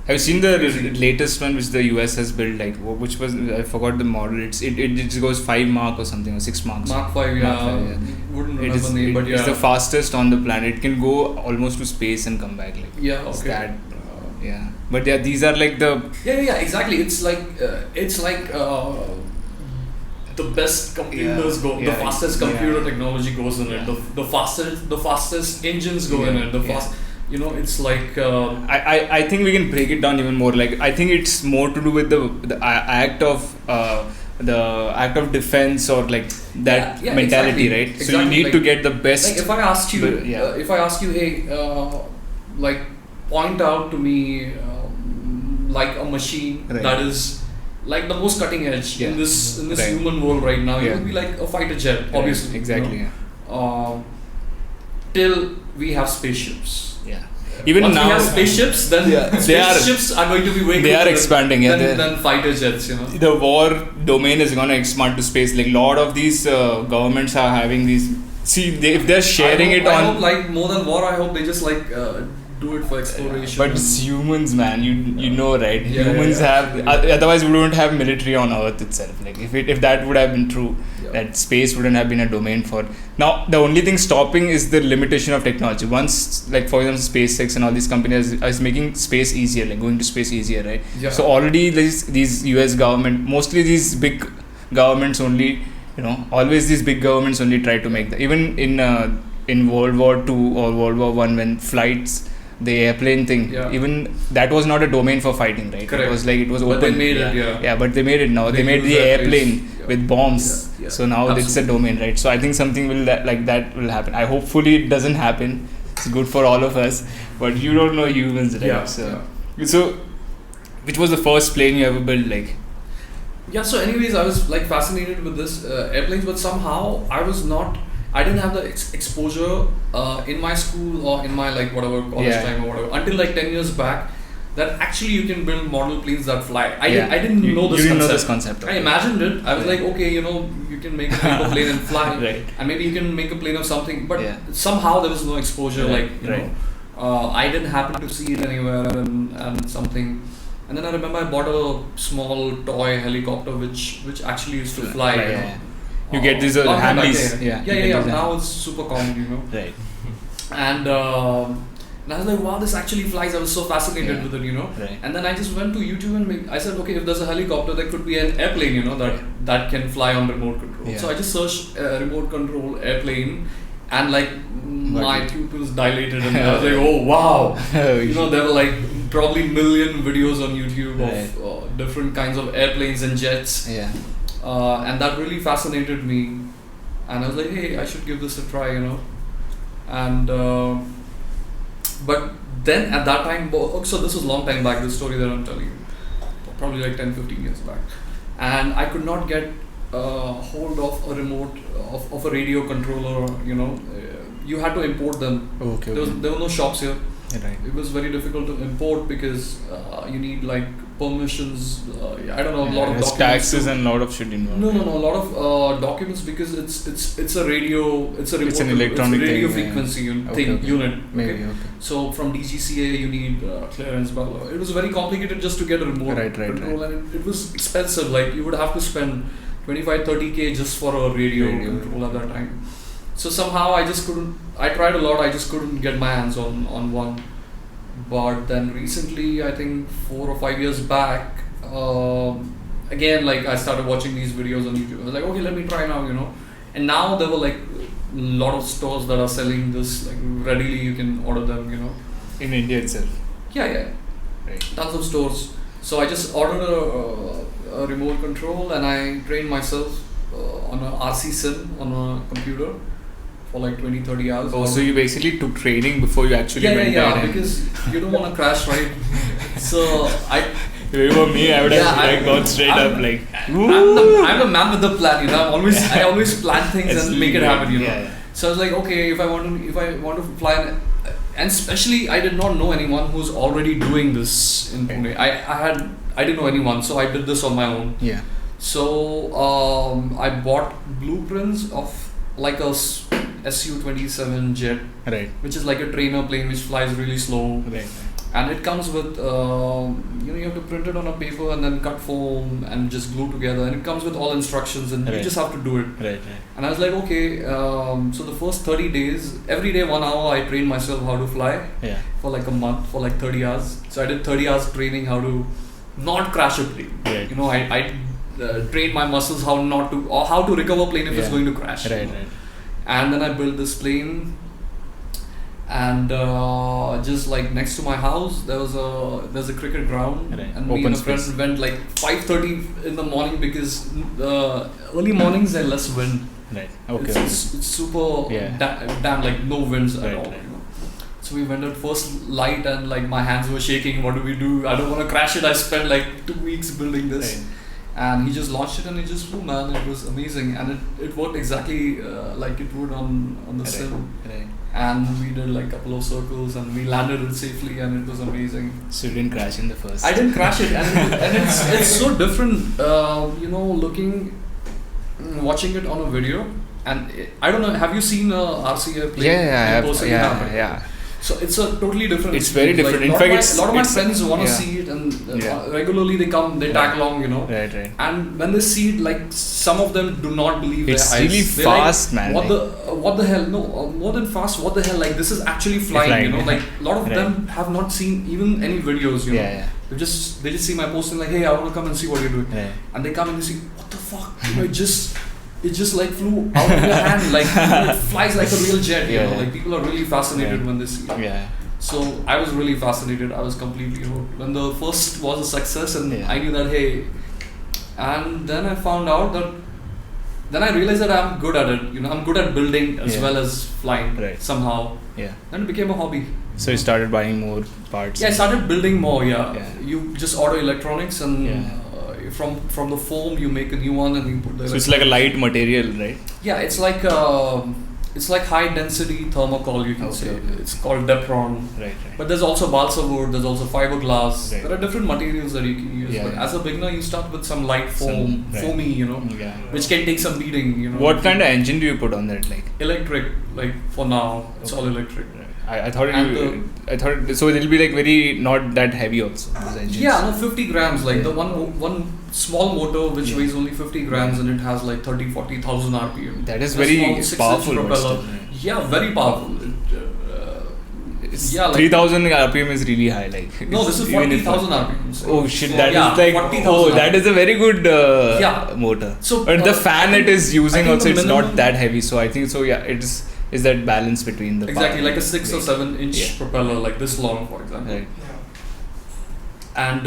B: Have you seen the latest one which the US has built? Like, which was, I forgot the model. It goes 5 Mach or something, or 6 Mach.
A: Mach 5, Wouldn't remember the name, but
B: it's the fastest on the planet. It can go almost to space and come back. Like,
A: it's that.
B: But these are like the.
A: Exactly. It's like the best computers go. The fastest computer technology goes in it. The fastest engines go in it. It's like
B: I think we can break it down even more. Like I think it's more to do with the act of defense, or like that mentality, right?
A: Exactly.
B: So you need to get the best.
A: Like if I ask you, hey, like point out to me like a machine that is like the most cutting edge in this human world right now, it would be like a fighter jet, obviously.
B: Exactly.
A: Till we have spaceships.
B: Even
A: once
B: now,
A: we have spaceships, then spaceships are going to be way
B: they are expanding
A: than fighter jets.
B: The war domain is going to expand to space. Like a lot of these governments are having these. See, if they're sharing
A: I hope like more than war, I hope they just like do it for exploration.
B: But it's humans, man. You know, right? Humans have. Otherwise, we wouldn't have military on Earth itself. Like if that would have been true, that space wouldn't have been a domain for. Now, the only thing stopping is the limitation of technology. Once, like for example, SpaceX and all these companies is making space easier, like going to space easier, right? Yeah. So already these US government, mostly these big governments only, always these big governments only try to make that. Even in World War II or World War I, when flights, the airplane thing, even that was not a domain for fighting, right?
A: Correct.
B: It was open.
A: But they made it,
B: Yeah, but they made it now. They made the airplane with bombs. Yeah. So now it's a domain, right? So I think something like that will happen. Hopefully it doesn't happen. It's good for all of us. But you don't know humans, right?
A: Yeah.
B: So which was the first plane you ever built, like?
A: Yeah, so anyways, I was like fascinated with this airplanes, but somehow I didn't have the exposure in my school or in my like whatever college time or whatever until like 10 years back that actually you can build model planes that fly. I didn't know this concept. I imagined it. I was like, okay, you can make a paper plane and fly,
B: right.
A: And maybe you can make a plane of something, but somehow there was no exposure. I didn't happen to see it anywhere and something. And then I remember I bought a small toy helicopter which actually used to fly.
B: You get these Hamleys.
A: Yeah. Now it's super common,
B: Right.
A: And I was like, wow, this actually flies. I was so fascinated with it,
B: Right.
A: And then I just went to YouTube and I said, okay, if there's a helicopter, there could be an airplane, that can fly on remote control. So I just searched remote control airplane, and like my pupils dilated, and I was like, oh wow, there were like probably million videos on YouTube of different kinds of airplanes and jets.
B: Yeah.
A: And that really fascinated me, and I was like, hey, I should give this a try, and but then at that time, so this was a long time back, this story that I'm telling you, probably like 10-15 years back, and I could not get hold of a remote of a radio controller, you had to import them. There were no shops here.
B: Right.
A: It was very difficult to import because you need like permissions. I don't know, a lot of documents.
B: Taxes and a lot of shit involved.
A: No, a lot of documents because it's a radio. It's a remote.
B: It's an electronic
A: radio
B: thing,
A: frequency unit.
B: Maybe. Okay.
A: So from DGCA you need clearance. Blah, blah. It was very complicated just to get a remote control, and it was expensive. Like you would have to spend 25-30K just for a radio control at that time. So somehow I just couldn't. I tried a lot. I just couldn't get my hands on one. But then recently, I think 4 or 5 years back, again, like I started watching these videos on YouTube. I was like, okay, let me try now, And now there were like a lot of stores that are selling this like readily. You can order them,
B: In India itself.
A: Yeah.
B: Right.
A: Tons of stores. So I just ordered a remote control and I trained myself on a RC sim on a computer for like 20-30 hours.
B: Oh, so you basically took training before you actually went there?
A: Yeah, because you don't want to crash, right? So
B: if it were me, I would have gone straight up like.
A: I'm a man with the plan, I always plan things and make it happen,
B: Yeah.
A: So I was like, okay, if I want to fly, and especially I did not know anyone who's already doing this in Pune. I didn't know anyone, so I did this on my own.
B: Yeah.
A: So I bought blueprints of like a Su-27 jet,
B: right,
A: which is like a trainer plane which flies really slow,
B: right.
A: And it comes with you have to print it on a paper and then cut foam and just glue together, and it comes with all instructions and you just have to do it.
B: Right.
A: And I was like, okay, so the first 30 days, every day 1 hour I trained myself how to fly for like a month, for like 30 hours. So I did 30 hours training how to not crash a plane.
B: Right.
A: I trained my muscles how to recover plane if it's going to crash.
B: Right.
A: And then I built this plane, and just like next to my house there's a cricket ground,
B: right.
A: And
B: Open
A: me and a
B: space.
A: friend went like 5:30 in the morning because early mornings there's less wind.
B: Right. Okay.
A: It's super damn like no winds at all.
B: Right.
A: So we went at first light and like my hands were shaking. What do we do? I don't want to crash it. I spent like 2 weeks building this.
B: Right.
A: And he just launched it and it just flew, man. It was amazing, and it worked exactly like it would on the sim.
B: Right.
A: And we did like a couple of circles and we landed it safely, and it was amazing.
B: So you didn't crash in the first?
A: I didn't crash it, and it's so different, watching it on a video. And I don't know, have you seen a RCA plane?
B: Yeah.
A: So it's a totally different.
B: It's very different. In fact,
A: a lot of my friends want to see it, and regularly they come, they tag along,
B: Right.
A: And when they see it, like some of them do not believe their eyes.
B: It's really fast, man.
A: What the hell? No, more than fast. What the hell? Like this is actually flying. Like a lot of them have not seen even any videos. They just see my post and like, hey, I want to come and see what you're doing. And they come and they see, what the fuck? It just like flew out of your hand, like it flies like a real jet. Like people are really fascinated when they see it. So I was really fascinated. I was completely hooked. When the first was a success, and I knew that and then I found out that. Then I realized that I'm good at it. I'm good at building as well as flying somehow. Then it became a hobby.
B: So you started buying more parts.
A: I started building more. You just order electronics and. From the foam you make a new one and you put the.
B: So it's like a light material, right?
A: Yeah, it's like high density thermocol, you can say. It's called Depron.
B: Right.
A: But there's also balsa wood. There's also fiberglass. There are different materials that you can use. But as a beginner, you start with some light foam, foamy, which can take some beating.
B: What kind of engine do you put on that, like?
A: Electric, like for now, it's all electric.
B: I thought so it'll be like very not that heavy also. Those engines.
A: 50 grams. Like the one small motor which weighs only 50 grams and it has like 30,000-40,000 RPM.
B: That is very powerful.
A: Yeah, very powerful.
B: 3,000 RPM is really high. Like
A: no, this is 40,000 RPM. So
B: oh shit, that is like 40,000. That is a very good motor.
A: So,
B: but the fan it is using also it's not that heavy. So I think so. Yeah, it is that balance between the
A: exactly like a 6 or 7 inch propeller like this long, for example.
B: Right.
A: And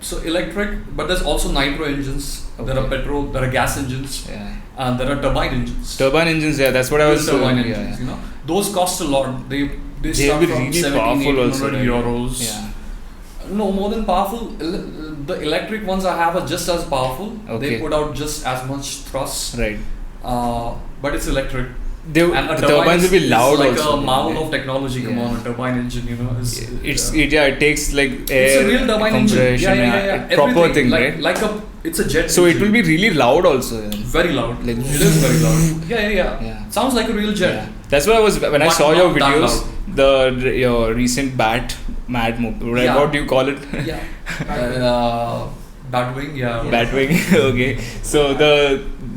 A: so electric, but there's also nitro engines. There are petrol, there are gas engines, and there are turbine engines.
B: Turbine engines, that's what I was.
A: Turbine engines, those cost a lot. They start from
B: really
A: 17,800 euros.
B: Yeah.
A: No, more than powerful. The electric ones I have are just as powerful. They put out just as much thrust.
B: Right.
A: But it's electric.
B: The turbines will be loud
A: like
B: also.
A: Like a marvel of technology. Come on, a turbine engine,
B: it takes like air,
A: it's a real turbine engine.
B: Proper thing,
A: right? It's a jet.
B: So
A: engine.
B: It will be really loud also.
A: Very loud. Like, it is very loud. Yeah. Sounds like a real jet.
B: Yeah. That's what I was when I saw your videos. Your recent Mad Move. Right? What do you call it?
A: Batwing,
B: Batwing, okay. So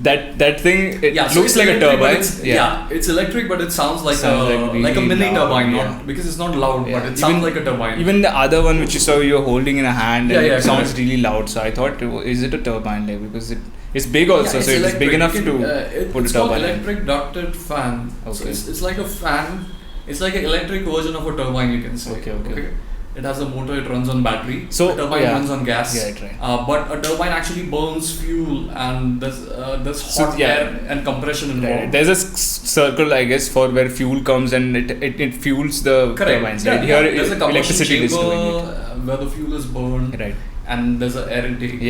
B: that thing looks like a turbine.
A: It's electric, but it sounds like a mini turbine, not because it's not loud, but it sounds like a turbine.
B: Even the other one which you saw you're holding in a hand, it sounds really loud. So I thought, is it a turbine? Like because it's big also, so it's big enough to put a turbine.
A: It's called electric ducted fan. So it's like a fan. It's like an electric version of a turbine, you can say. Okay. It has a motor, it runs on battery. So a turbine runs on gas. But a turbine actually burns fuel and there's hot air and compression involved.
B: There's a circle, I guess, for where fuel comes and it fuels the turbines. Right? Here
A: there's a combustion chamber where the fuel is burned.
B: Right.
A: And there's an air intake.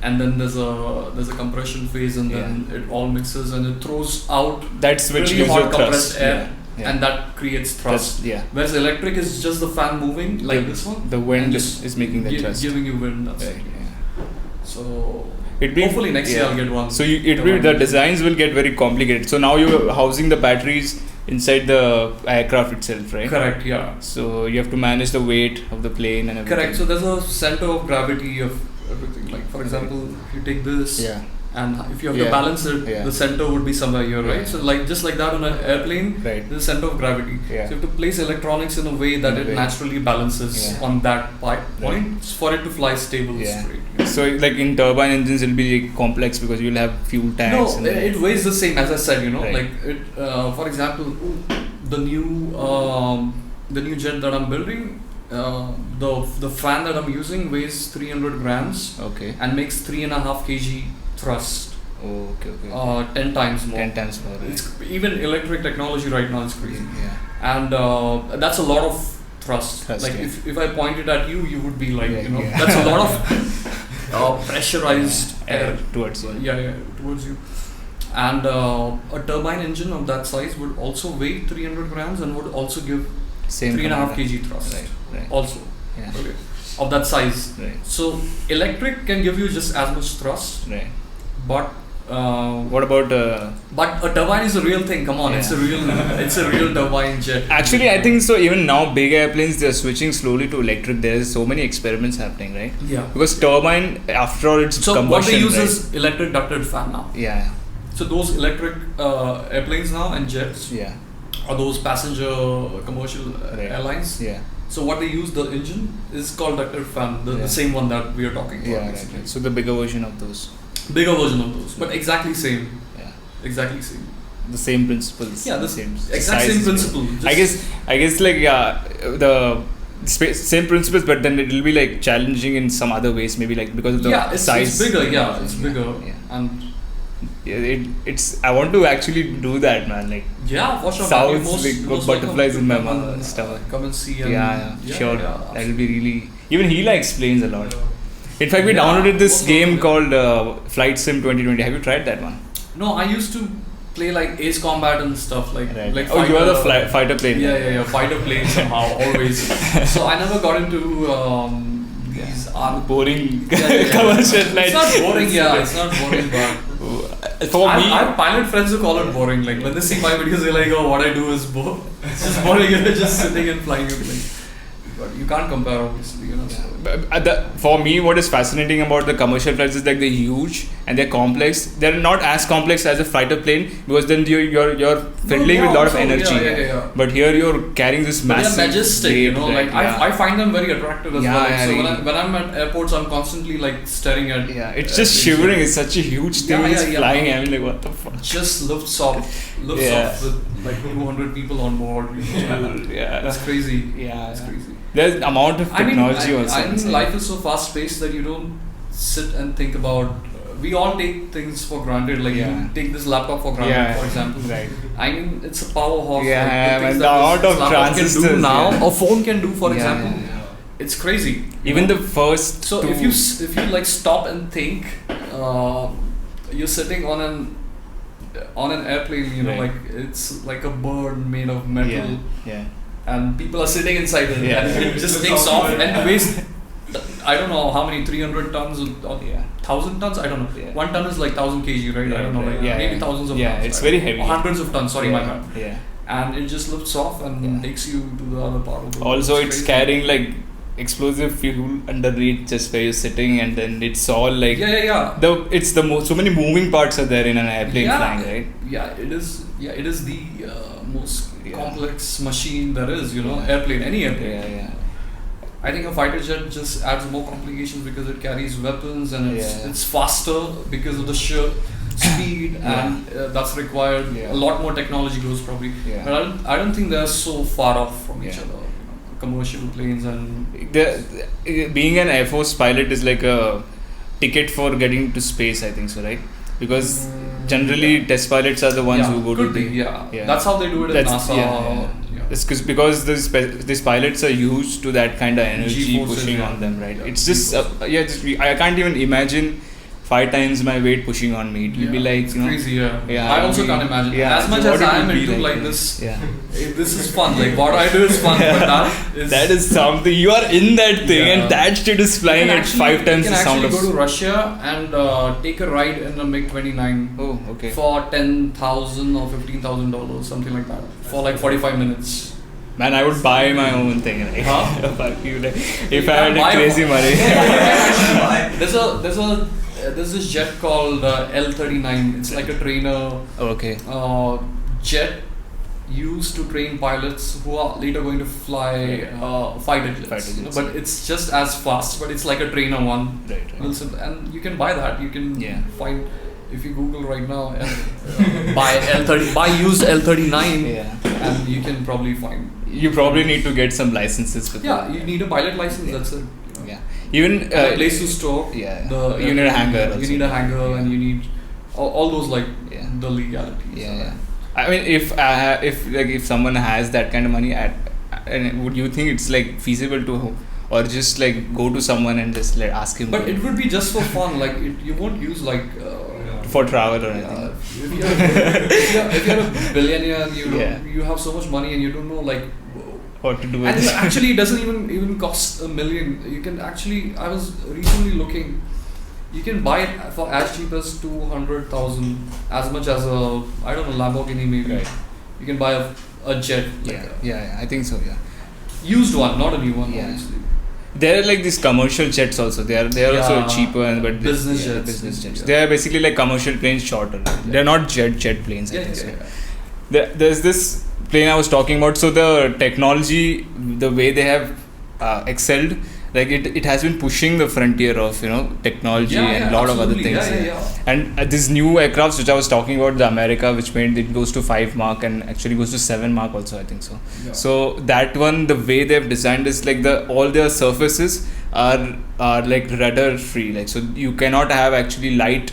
A: And then there's a compression phase, and then it all mixes and it throws out
B: that's which
A: really
B: gives
A: hot
B: you
A: compressed
B: thrust.
A: air. And that creates thrust. Whereas electric is just the fan moving like this one.
B: The wind is making the thrust.
A: Giving you wind. That's it. So hopefully next year I'll get one.
B: So the designs will get very complicated. So now you're housing the batteries inside the aircraft itself, right?
A: Correct. Yeah.
B: So you have to manage the weight of the plane and everything.
A: Correct. So there's a center of gravity of everything. Like for example, if you take this. And if you have to balance it, the center would be somewhere here, right? So just like that on an airplane, there's a center of gravity. So you have to place electronics in a way that it naturally balances on that point for it to fly stable straight.
B: So like in turbine engines, it'll be complex because you'll have fuel tanks.
A: No, it weighs the same as I said. Like it. For example, the new jet that I'm building. The fan that I'm using weighs 300 grams. And makes 3.5 kg thrust. 10 times more.
B: 10 times more. Right.
A: It's even electric technology right now is crazy. And that's a lot of thrust. Like if I pointed at you, you would be like, that's a lot of pressurized air
B: towards you.
A: Towards you. And a turbine engine of that size would also weigh 300 grams and would also give 3.5 kg thrust.
B: Right.
A: Also. Of that size. So electric can give you just as much thrust.
B: Right.
A: But
B: What about?
A: But a turbine is a real thing. Come on, it's a real turbine jet.
B: Actually, I think so. Even now, big airplanes they're switching slowly to electric. There's so many experiments happening, right?
A: Yeah.
B: Because turbine, after all, it's combustion.
A: So what they use is electric ducted fan now.
B: Yeah.
A: So those electric airplanes now and jets.
B: Yeah.
A: Or those passenger commercial airlines.
B: Yeah.
A: So what they use the engine is called ducted fan, the same one that we are talking about.
B: Yeah. Right. So the bigger version of those.
A: Bigger version of those, but exactly same.
B: Yeah.
A: Exactly same.
B: The same principles.
A: Yeah, the
B: same.
A: Exact same principle.
B: I guess like the same principles, but then it will be like challenging in some other ways. Maybe like because of the size.
A: It's bigger. Yeah, it's bigger.
B: Yeah.
A: And
B: it's. I want to actually do that, man. Like.
A: Yeah, for sure.
B: Sounds like butterflies in my stomach.
A: Come and see. And
B: Sure. That'll be really. Even Hila explains a lot. In fact, we downloaded this game called Flight Sim 2020. Have you tried that one?
A: No, I used to play like Ace Combat and stuff like. Like
B: oh, you are the fighter plane.
A: Yeah. Fighter plane somehow always. So I never got into these
B: boring commercial flights.
A: It's not boring, it's not boring, but
B: for me,
A: I have pilot friends who call it boring. Like when they see my videos, they're like, "Oh, what I do is boring. It's just boring. You're just sitting and flying a plane." But you can't compare, obviously, you know.
B: Yeah. So. For me, what is fascinating about the commercial flights is like they're huge and they're complex. They're not as complex as a fighter plane because then you're fiddling with a lot of energy.
A: Yeah.
B: But here you're carrying this massive.
A: They're majestic, you know. Like I find them very attractive as well. So
B: really.
A: when I'm at airports, I'm constantly like staring at.
B: Yeah, it's just shivering. It's such a huge thing. It's flying. I mean, like what the fuck.
A: Just lifts off with like 200 people on board. It's crazy.
B: Yeah,
A: it's crazy.
B: There's amount of technology also.
A: I mean, life is so fast paced that you don't sit and think about. We all take things for granted. Like you take this laptop for granted, for example.
B: Right.
A: I mean, it's a powerhouse.
B: Yeah,
A: like,
B: the amount of transistors
A: can do now, a phone can do, for example. It's crazy.
B: Even the first.
A: So if you like stop and think, you're sitting on an airplane. You know, like it's like a bird made of metal.
B: Yeah.
A: And people are sitting inside it, and it just takes off and weighs, I don't know how many, 300 tons or 1,000 tons, I don't know. 1 ton is like 1,000 kg, right? I don't know, maybe thousands of tons.
B: Yeah, it's very heavy.
A: Hundreds of tons, sorry, my bad.
B: Yeah.
A: And it just lifts off and takes you to the other part of the world.
B: Also, it's carrying like explosive fuel underneath just where you're sitting, and then it's all like so many moving parts are there in an airplane flying, right?
A: It is the most complex machine there is, you know, airplane, any airplane. I think a fighter jet just adds more complications because it carries weapons and it's faster because of the sheer speed and that's required. A lot more technology goes probably, but I don't think they're so far off from each other. Commercial planes and
B: being an Air Force pilot is like a ticket for getting to space, I think so, right? Because generally test pilots are the ones who go to the
A: that's how they do it at NASA.
B: It's because these pilots are used to that kind of energy pushing on them, right? It's just I can't even imagine 5 times my weight pushing on me. It will be like,
A: it's crazy. I also can't imagine. As much as I am into like this, this is fun. Like what I do is fun, but
B: that is something. You are in that thing, and that shit is flying at 5 times the sound of.
A: You can actually go to Russia and take a ride in a MiG-29.
B: Oh, okay.
A: For $10,000 or $15,000, something like that, for like 45 minutes.
B: Man, I would buy my own thing. Like, fuck you, like, if I had crazy money.
A: There's this jet called L-39. It's like a trainer jet used to train pilots who are later going to fly fighter jets. But it's just as fast, but it's like a trainer one. Right. And you can buy that. You can find, if you Google right now, buy used L-39, and you can probably find.
B: You probably need to get some licenses.
A: You need a pilot license. That's it.
B: Even
A: a place to store.
B: You need a hangar.
A: You need a hangar, and you need all those like the legalities.
B: I mean, if someone has that kind of money, and would you think it's like feasible to, or just like go to someone and just like ask him?
A: But it would be just for fun. Like you won't use like
B: for travel or anything.
A: If you're a billionaire, you have so much money and you don't know like.
B: What to do with
A: and
B: it.
A: Actually, it doesn't even cost $1 million. You can actually. I was recently looking. you can buy it for as cheap as 200,000, as much as a, I don't know, Lamborghini maybe.
B: Right.
A: You can buy a jet.
B: I think so. Yeah.
A: Used one, not a new one.
B: Yeah.
A: Obviously.
B: There are like these commercial jets also. They are also cheaper, but
A: business jets.
B: Yeah. They are basically like commercial planes shorter. Yeah. They are not jet planes. I think so. There's this plane I was talking about. So the technology, the way they have excelled, like it has been pushing the frontier of technology and a lot of other things. And these new aircrafts which I was talking about, the America, which made it goes to 5 Mach and actually goes to 7 Mach also, I think so. Yeah. So that one, the way they've designed is like all their surfaces are like rudder free. Like so you cannot have actually light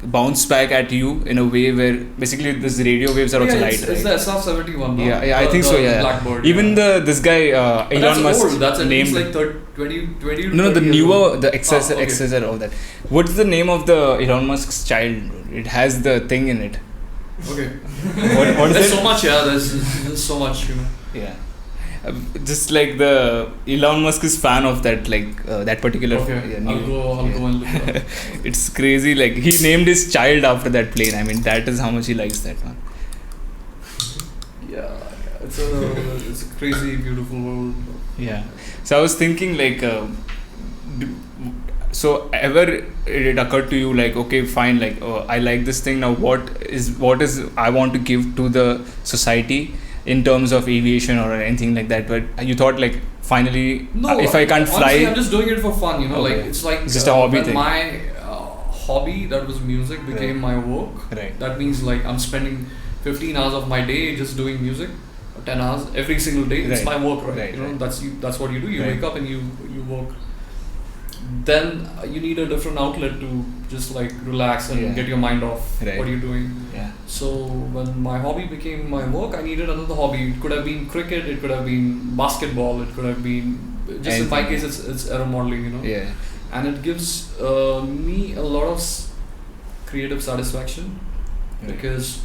B: bounce back at you in a way where basically these radio waves are also light.
A: It's the SF-71. No?
B: Yeah, I think so. Yeah,
A: Blackbird.
B: Even this guy Elon Musk.
A: Old. That's
B: named
A: like 20.
B: No, the newer, the XSR, all that. What's the name of the Elon Musk's child? It has the thing in it.
A: Okay.
B: What is
A: there's
B: it?
A: So much. Yeah, there's so much.
B: Yeah. Just like the Elon Musk is fan of that, like that particular.
A: Okay. I'll go and look it up.
B: It's crazy. Like he named his child after that plane. I mean, that is how much he likes that one.
A: Yeah, it's a crazy, beautiful world.
B: Yeah. So I was thinking, like, so ever it occurred to you, like, okay, fine, like, I like this thing now. What is I want to give to the society in terms of aviation or anything like that? But you thought, like, finally, if I can't fly,
A: honestly, I'm just doing it for fun, Okay. Like it's like
B: just a hobby thing.
A: My hobby, that was music, became my work.
B: Right.
A: That means like I'm spending 15 hours of my day just doing music, 10 hours every single day. It's my work, right? That's what you do. You wake up and you work. Then you need a different outlet to just like relax and get your mind off what you're doing.
B: Yeah.
A: So when my hobby became my work, I needed another hobby. It could have been cricket, it could have been basketball, it could have been just in my case it's aero modeling,
B: Yeah.
A: And it gives me a lot of creative satisfaction because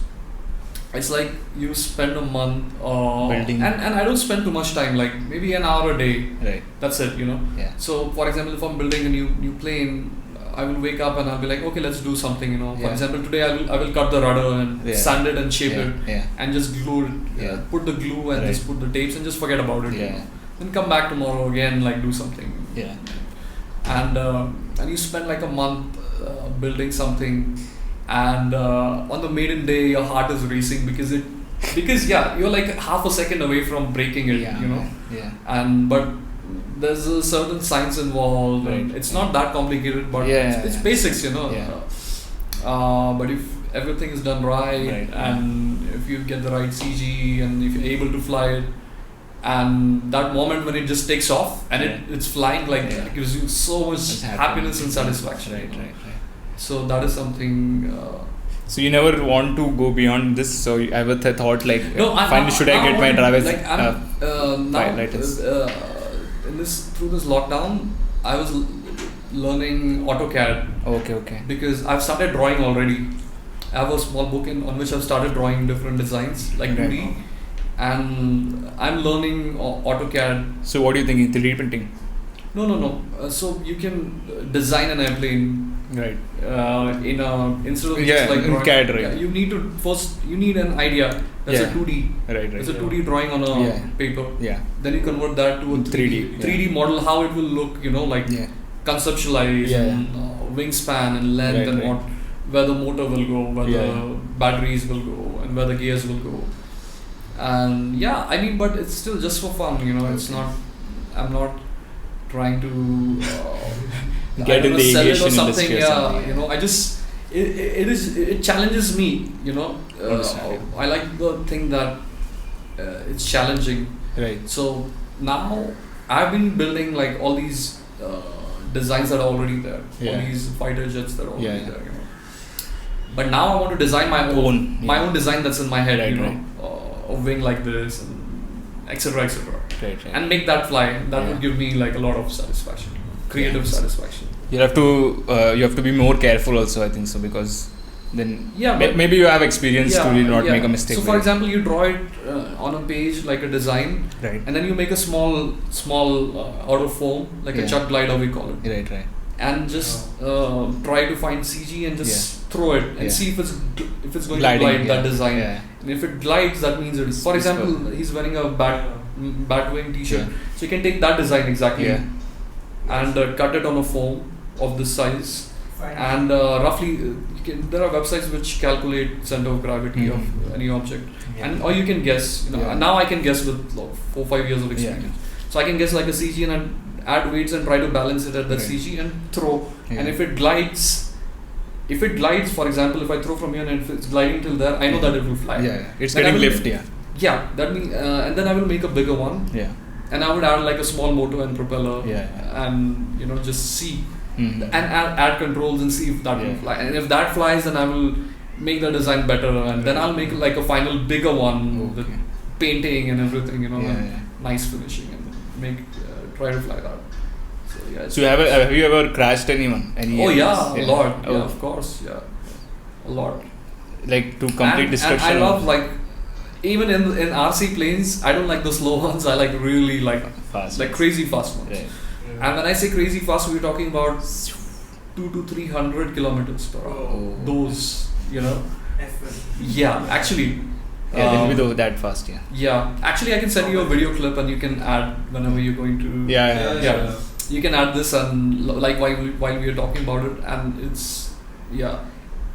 A: it's like you spend a month
B: building,
A: and I don't spend too much time, like maybe an hour a day.
B: Right.
A: That's it,
B: Yeah.
A: So for example, if I'm building a new plane, I will wake up and I'll be like, okay, let's do something, For example, today I will cut the rudder and sand it and shape it and just glue it, put the glue and just put the tapes and just forget about it. Then come back tomorrow again, like do something.
B: Yeah.
A: And you spend like a month building something. And on the maiden day, your heart is racing because you're like half a second away from breaking it, but there's a certain science involved.
B: Right.
A: And it's not that complicated, but it's basics, but if everything is done right, and if you get the right CG and if you're able to fly it, and that moment when it just takes off and it's flying, like it gives you so much happiness and satisfaction.
B: Right.
A: So that is something.
B: So you never want to go beyond this. So you ever thought like, finally should I get my driver's license?
A: Through this lockdown, I was learning AutoCAD.
B: Okay.
A: Because I've started drawing already. I have a small book on which I've started drawing different designs like 2D, and I'm learning AutoCAD.
B: So what are you thinking? 3D printing?
A: No. So you can design an airplane.
B: Right.
A: Instead of just like drawing,
B: CAD, right?
A: You need an idea. That's a 2D.
B: Right.
A: It's a 2D drawing on a paper.
B: Yeah.
A: Then you convert that to a 3D model, how it will look, conceptualize and wingspan and length and where the motor will go, where the batteries will go, and where the gears will go. And but it's still just for fun, It's not. I'm not trying to
B: get in the aviation
A: or something.
B: industry or something.
A: I just it challenges me. I like the thing that it's challenging.
B: Right.
A: So now I've been building like all these designs that are already there. All these fighter jets that are already there. But now I want to design my own design that's in my head. A wing like this, and etc.
B: Right.
A: And make that fly. That would give me like a lot of satisfaction, creative satisfaction.
B: You have to be more careful also, I think so, because then maybe you have experience to really not make a mistake.
A: So for example, you draw it on a page like a design,
B: right,
A: and then you make a small out of foam, like a chuck glider we call it.
B: Right.
A: and just try to find CG and just throw it and see if it's going
B: gliding,
A: to glide that design.
B: Yeah.
A: And if it glides, that means it's. For example, he's wearing a Batwing T-shirt, so you can take that design exactly and cut it on a foam of this size. And roughly, there are websites which calculate center of gravity of any object, or you can guess. Now I can guess with 4-5 years of experience, so I can guess like a CG and add weights and try to balance it at the CG and throw. And if it glides, for example, if I throw from here and if it's gliding till there, I know that it will fly.
B: It's getting lift.
A: That means, and then I will make a bigger one. And I would add like a small motor and propeller. And just see. And add controls and see if that will fly. And if that flies, then I will make the design better, and then I'll make like a final bigger one with painting and everything, and nice finishing, and try to fly that. So
B: have you ever crashed anyone?
A: A lot. Of course, a lot.
B: Like to complete destruction.
A: And I love like even in RC planes, I don't like the slow ones. I like really fast, like crazy fast ones. Right. And when I say crazy fast, we're talking about 200 to 300 kilometers per hour. Those, actually.
B: They'll be that fast,
A: Actually, I can send you a video clip and you can add whenever you're going to. You can add this and like while we are talking about it, and it's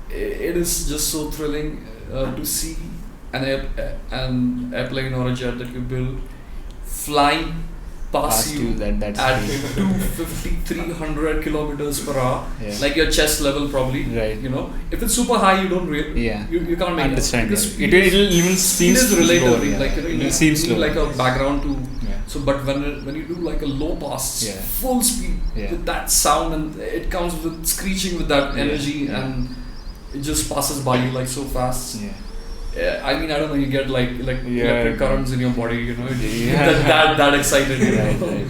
A: it is just so thrilling to see an airplane or a jet that you build flying past you at 250, 300 kilometers per hour, like your chest level probably. Right. If it's super high, you don't really. You can't make
B: understand it. It'll even seem
A: relative.
B: It seems slow.
A: Like a background to. So, but when you do like a low pass, full speed with that sound, and it comes with screeching with that energy, and it just passes by you like so fast. I mean, I don't know. You get like electric currents in your body. That excited. Right.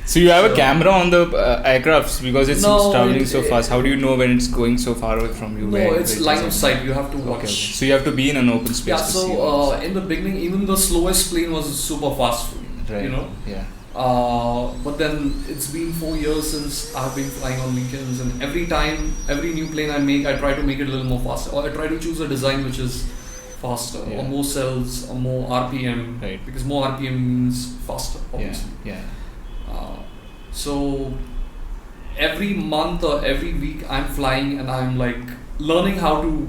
B: So you have a camera on the aircrafts because it's traveling so fast. How do you know when it's going so far away from you?
A: No, it's line of sight. You have to watch. Okay.
B: So you have to be in an open space.
A: So in the beginning, even the slowest plane was super fast.
B: Right.
A: But then it's been 4 years since I've been flying on weekends, and every new plane I make, I try to make it a little more faster, or I try to choose a design which is faster, or more cells, or more RPM, because more RPM means faster, obviously. So every month or every week I'm flying, and I'm like learning how to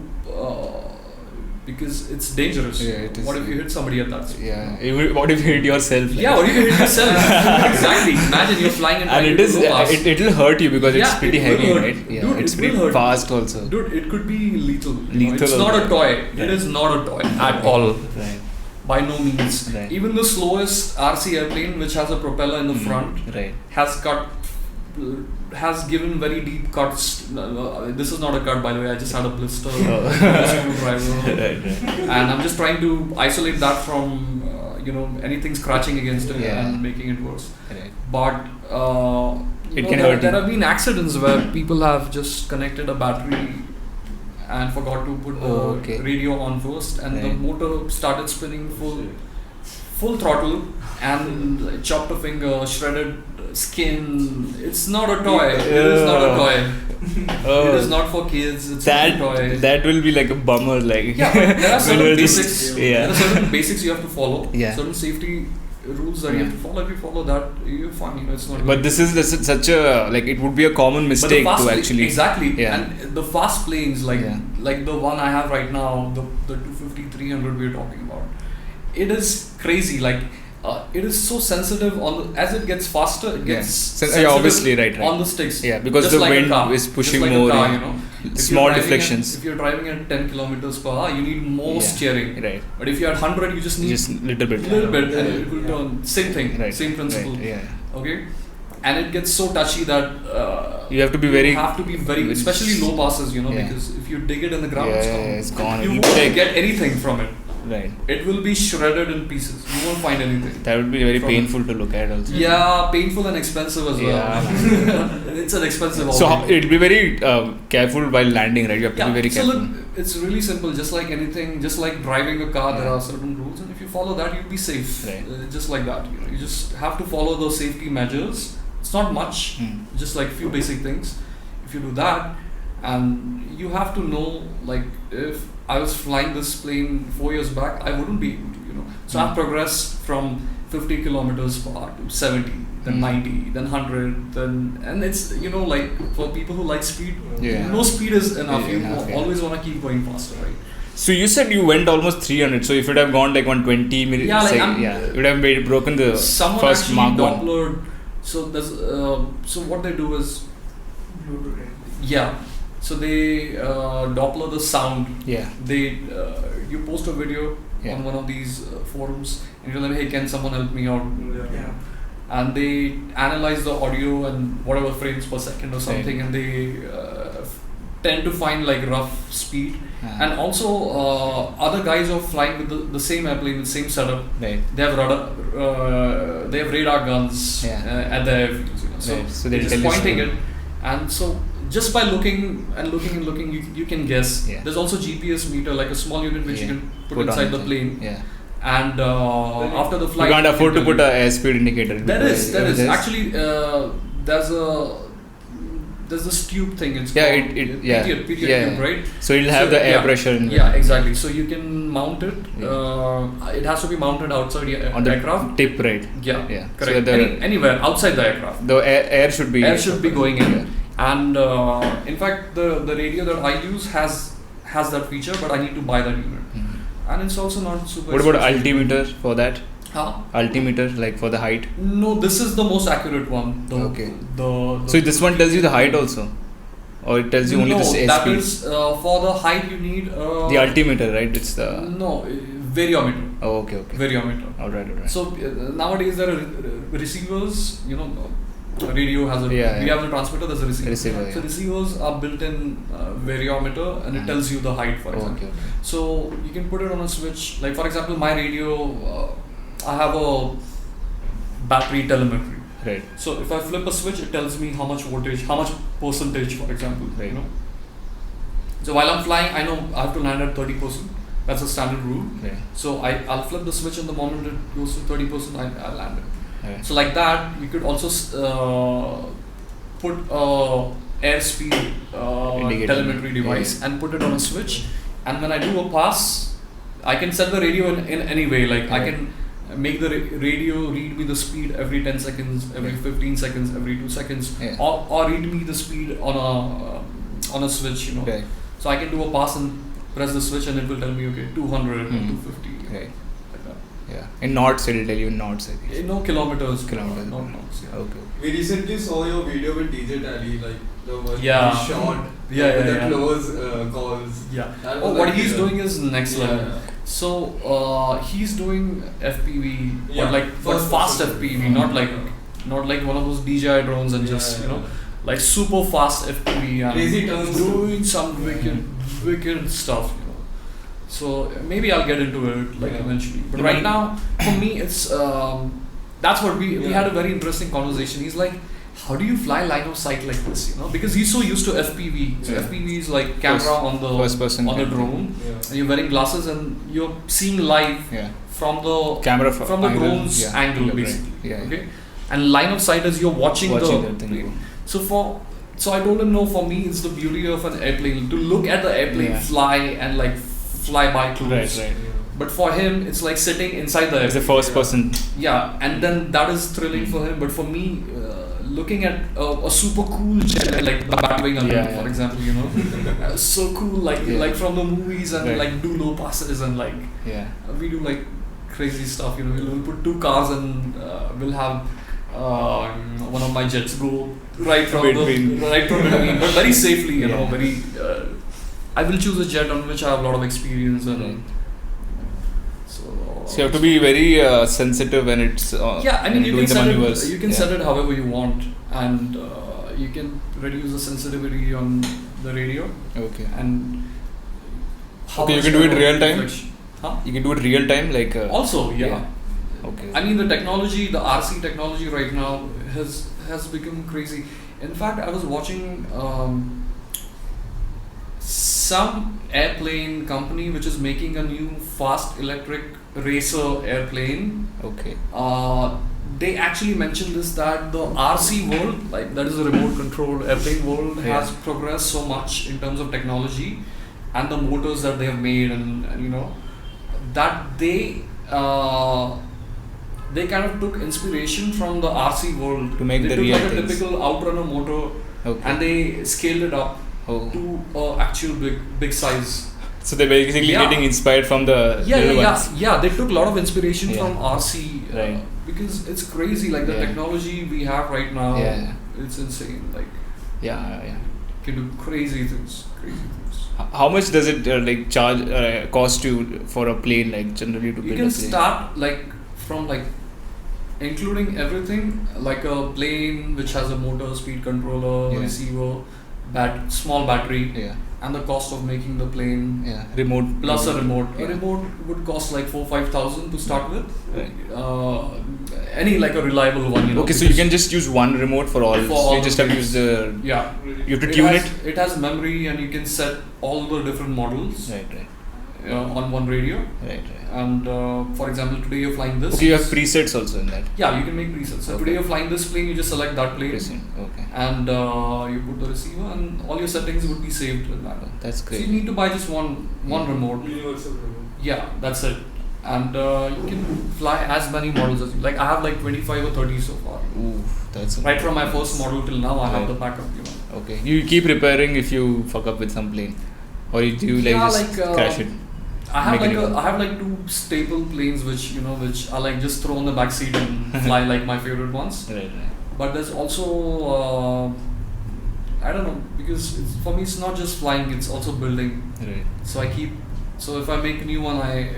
A: because it's dangerous.
B: It is.
A: What if you hit somebody at that speed?
B: What if you hit yourself?
A: What if you hit yourself? Exactly. Imagine you're flying
B: and it'll hurt you because it's pretty heavy, right?
A: Dude,
B: it's pretty fast also.
A: Dude, it could be lethal. It's not a toy. Right. It is not a toy at all.
B: Right.
A: By no means. Right. Even the slowest RC airplane, which has a propeller in the front, has given very deep cuts. This is not a cut, by the way. I just had a blister, screwdriver, and I'm just trying to isolate that from anything scratching against it and making it worse.
B: Right.
A: But
B: it can hurt.
A: There have been accidents where people have just connected a battery and forgot to put the radio on first, and the motor started spinning full throttle and chopped a finger, shredded skin. It's not a toy. It is not a toy. It is not for kids. It's not a toy.
B: That will be like a bummer. Like
A: but there are certain basics. There are certain basics you have to follow. Certain safety rules that you have to follow. If you follow that, you're fine. It's not.
B: But this is such a it would be a common mistake to actually.
A: Exactly. And the fast planes like the one I have right now, the 250, 300 we're talking about. It is crazy. It is so sensitive as it gets faster. It gets sensitive
B: obviously right
A: on the sticks.
B: Because the wind is pushing more. Small deflections.
A: If you're driving at 10 kilometers per hour, you need more steering.
B: Right.
A: But if you're at 100, you just need
B: little bit,
A: and it will turn. Same thing. Same principle. Okay. And it gets so touchy that
B: you have to be very,
A: especially low passes. Because if you dig it in the ground,
B: it's gone.
A: You won't get anything from it.
B: Right.
A: It will be shredded in pieces. You won't find anything.
B: That would be very painful to look at also.
A: Yeah, painful and expensive as well. It's an expensive hobby.
B: So it'll be very careful while landing, right? You have to be very careful.
A: Look, it's really simple. Just like anything, just like driving a car, there are certain rules, and if you follow that, you'll be safe.
B: Right.
A: Just like that. You just have to follow those safety measures. It's not much, just like few basic things. if you do that, and you have to know, like, if I was flying this plane 4 years back, I wouldn't be able to, So I've progressed from 50 kilometers per hour to 70, then 90, then 100, and it's, like, for people who like speed, no speed is enough. You always want to keep going faster, right?
B: So you said you went almost 300. So if it had gone like 120 minutes, it would have broken the first Mark 1.
A: So there's so what they do is, so they Doppler the sound. They you post a video on one of these forums and you tell them, hey, can someone help me out? And they analyze the audio and whatever frames per second or something, and they tend to find like rough speed. And also other guys are flying with the same airplane with the same setup. They have radar guns at the airfields. So they're just pointing it, and so just by looking, you can guess. There's also GPS meter, like a small unit which you can put inside the plane. And after the flight,
B: you can't afford to put a airspeed indicator.
A: There is actually there's this tube thing. It's called period tube, right?
B: So it'll have the air pressure in it.
A: Exactly. So you can mount it. It has to be mounted outside the
B: on
A: aircraft.
B: The tip, right?
A: Correct. So anywhere outside the aircraft.
B: The air should be
A: going in. And in fact, the radio that I use has that feature, but I need to buy that unit. And it's also not super.
B: What about altimeter for that?
A: Altimeter,
B: like for the height?
A: No, this is the most accurate one.
B: So this one tells you the height also, or it tells you only the airspeed?
A: No, that is for the height you need
B: the altimeter, right? It's the
A: variometer.
B: Oh, okay.
A: Variometer.
B: All right.
A: So nowadays there are receivers. Radio has we have the transmitter. There's a receiver. So receivers are built in variometer, and it tells you the height, for example. So you can put it on a switch. Like for example, my radio, I have a battery telemetry.
B: Right.
A: So if I flip a switch, it tells me how much voltage, how much percentage, for example.
B: Right.
A: So while I'm flying, I know I have to land at 30%. That's a standard rule.
B: Yeah.
A: So I'll flip the switch, and the moment it goes to 30%, I'll land it.
B: Okay.
A: So like that, you could also put airspeed telemetry device and put it on a switch. And when I do a pass, I can set the radio in any way. Like I can make the radio read me the speed every 10 seconds, every 15 seconds, every 2 seconds, or read me the speed on a switch. So I can do a pass and press the switch, and it will tell me 200 or 250.
B: Right. In knots, it'll tell you in knots, I think.
A: No kilometers.
B: Not
A: knots.
B: Okay.
C: We recently saw your video with DJ Tally, like the one he shot with the close calls.
A: What he's doing is next level. So he's doing FPV, but fast FPV, not like one of those DJI drones and like super fast FPV and
C: crazy turns
A: doing some wicked stuff. So maybe I'll get into it eventually. But right now, for me, it's that's what we had a very interesting conversation. He's like, how do you fly line of sight like this? Because he's so used to FPV. So FPV is like camera on the drone, and you're wearing glasses and you're seeing live from the
B: camera
A: from the drone's angle basically. Okay, and line of sight is you're watching the plane. So I told him, no, for me it's the beauty of an airplane, to look at the airplane fly and fly by close.
B: Right.
A: But for him, it's like sitting inside the airplane.
B: It's the first person.
A: Yeah, and then that is thrilling for him. But for me, looking at a super cool jet like the Batwing, for example, so cool, like from the movies, and do low passes and we do crazy stuff. We'll put two cars and we'll have one of my jets go right from between, but very safely. Very. I will choose a jet on which I have a lot of experience and. So
B: you have to be very sensitive when it's
A: you can set it. You can set it however you want, and you can reduce the sensitivity on the radio.
B: Okay.
A: And
B: you can do it real time.
A: Huh?
B: You can do it real time,
A: Also,
B: Okay.
A: I mean, the technology, the RC technology right now has become crazy. In fact, I was watching some airplane company which is making a new fast electric racer airplane.
B: Okay.
A: they actually mentioned this, that the RC world, like that is the remote controlled airplane world, has progressed so much in terms of technology and the motors that they have made, and you know, that they kind of took inspiration from the RC world
B: to make
A: they
B: the
A: took
B: real
A: like a
B: things.
A: typical outrunner motor and they scaled it up to actual big size.
B: So they're basically getting inspired from the ones.
A: Yeah, they took a lot of inspiration from RC
B: right.
A: Because it's crazy, like the technology we have right now, it's insane. Like can do crazy things.
B: How much does it like charge cost you for a plane, like generally to build a plane?
A: You can start like from like including everything, like a plane which has a motor, speed controller, receiver, small battery, and the cost of making the plane,
B: remote
A: plus a remote. A remote would cost like 4,000-5,000 to start with. Any like a reliable one, you know.
B: Okay, so you can just use one remote for all. So you just have to use the.
A: Yeah.
B: You have to tune it.
A: It has memory, and you can set all the different models.
B: Right.
A: On one radio.
B: Right.
A: And for example, today you're flying this.
B: Okay, you have presets also in that.
A: Yeah, you can make presets. So today you're flying this plane, you just select that plane.
B: Okay.
A: And you put the receiver, and all your settings would be saved in that.
B: That's great.
A: So you need to buy just one remote.
C: Universal remote.
A: Yeah, that's it. And you can fly as many models as you like. I have like 25 or 30 so far.
B: Ooh, that's
A: right from my first model till now. I have the backup. You know.
B: Okay. You keep repairing if you fuck up with some plane, or you do just crash it.
A: I have like two staple planes which I like just throw on the back seat and fly like my favorite ones.
B: Right.
A: But there's also I don't know, because for me it's not just flying, it's also building.
B: Right.
A: So if I make a new one, I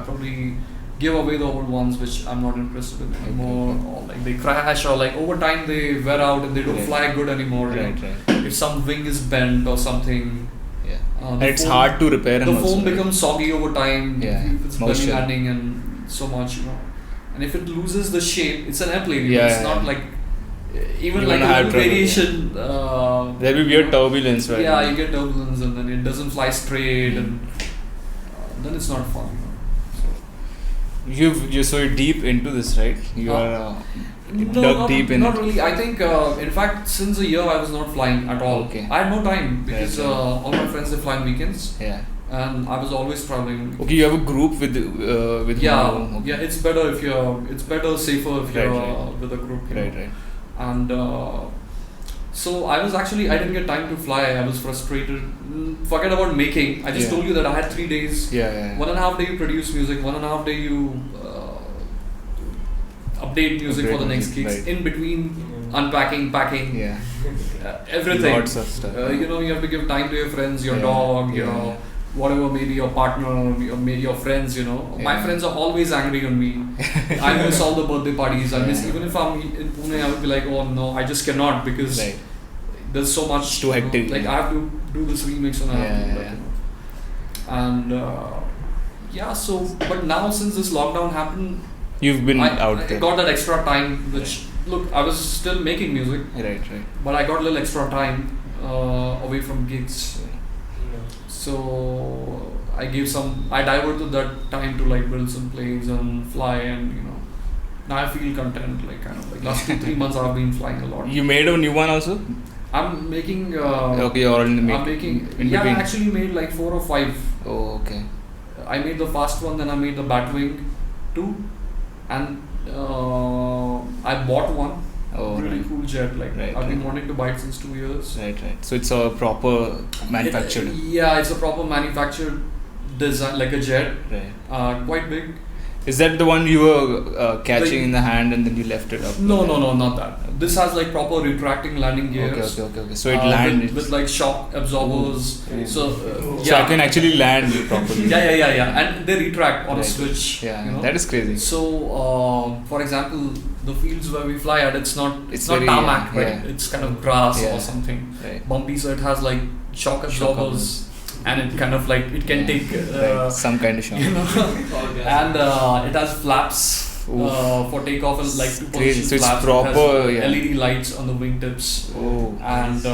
A: probably give away the old ones which I'm not interested in anymore, or like they crash, or like over time they wear out and they don't fly good anymore.
B: Right.
A: If some wing is bent or something.
B: And it's hard to repair.
A: The foam becomes soggy over time.
B: If
A: it's belly landing and so much, And if it loses the shape, it's an airplane. It's not like even like a little variation.
B: There will be a turbulence, right?
A: Yeah, you get turbulence, and then it doesn't fly straight, and then it's not fun.
B: You're so deep into this, right? You are dug deep in.
A: Not really. I think, in fact, since a year I was not flying at all.
B: Okay.
A: I had no time because all my friends they fly on weekends.
B: Yeah.
A: And I was always traveling.
B: Okay, you have a group with
A: it's better safer if you're with a group.
B: Right.
A: And so I didn't get time to fly. I was frustrated. Forget about making. I just told you that I had 3 days. 1.5 day you produce music, 1.5 day you update music for the next gigs. Right. In between, unpacking, packing, everything.
B: Lots of stuff.
A: You have to give time to your friends, your dog, whatever, maybe your partner, or maybe your friends. My friends are always angry on me. I miss all the birthday parties. I miss, even if I'm in Pune, I would be like, oh no, I just cannot, because there's so much.
B: Too hectic.
A: Like I have to do this remix and I have to do that. And so, but now since this lockdown happened,
B: you've been out there.
A: I got that extra time, which look, I was still making music.
B: Right.
A: But I got a little extra time away from gigs. So I diverted that time to like build some planes and fly, and now I feel content, like kind of like last 2-3 months I've been flying a lot.
B: You made a new one also?
A: I'm making
B: you're in the
A: I'm making I actually made like 4 or 5.
B: Oh, okay.
A: I made the fast one, then I made the Batwing 2, and I bought one. Really cool jet, like I've been wanting to buy it since 2 years.
B: Right. So it's a proper manufactured.
A: It's a proper manufactured design, like a jet.
B: Right.
A: Quite big.
B: Is that the one you were catching in the hand and then you left it up?
A: No, not that. This has like proper retracting landing gears.
B: Okay. So it lands
A: with like shock absorbers. So
B: I can actually land properly.
A: Yeah. And they retract on a switch.
B: Yeah, that is crazy.
A: So, for example, the fields where we fly at, it's not tarmac, right? It's kind of grass or something bumpy. So it has like shock absorbers. And it kind of like it can take
B: some kind of shock,
A: and it has flaps for takeoff, and like 2 position
B: so
A: flaps.
B: It's proper.
A: It has LED lights on the wingtips. And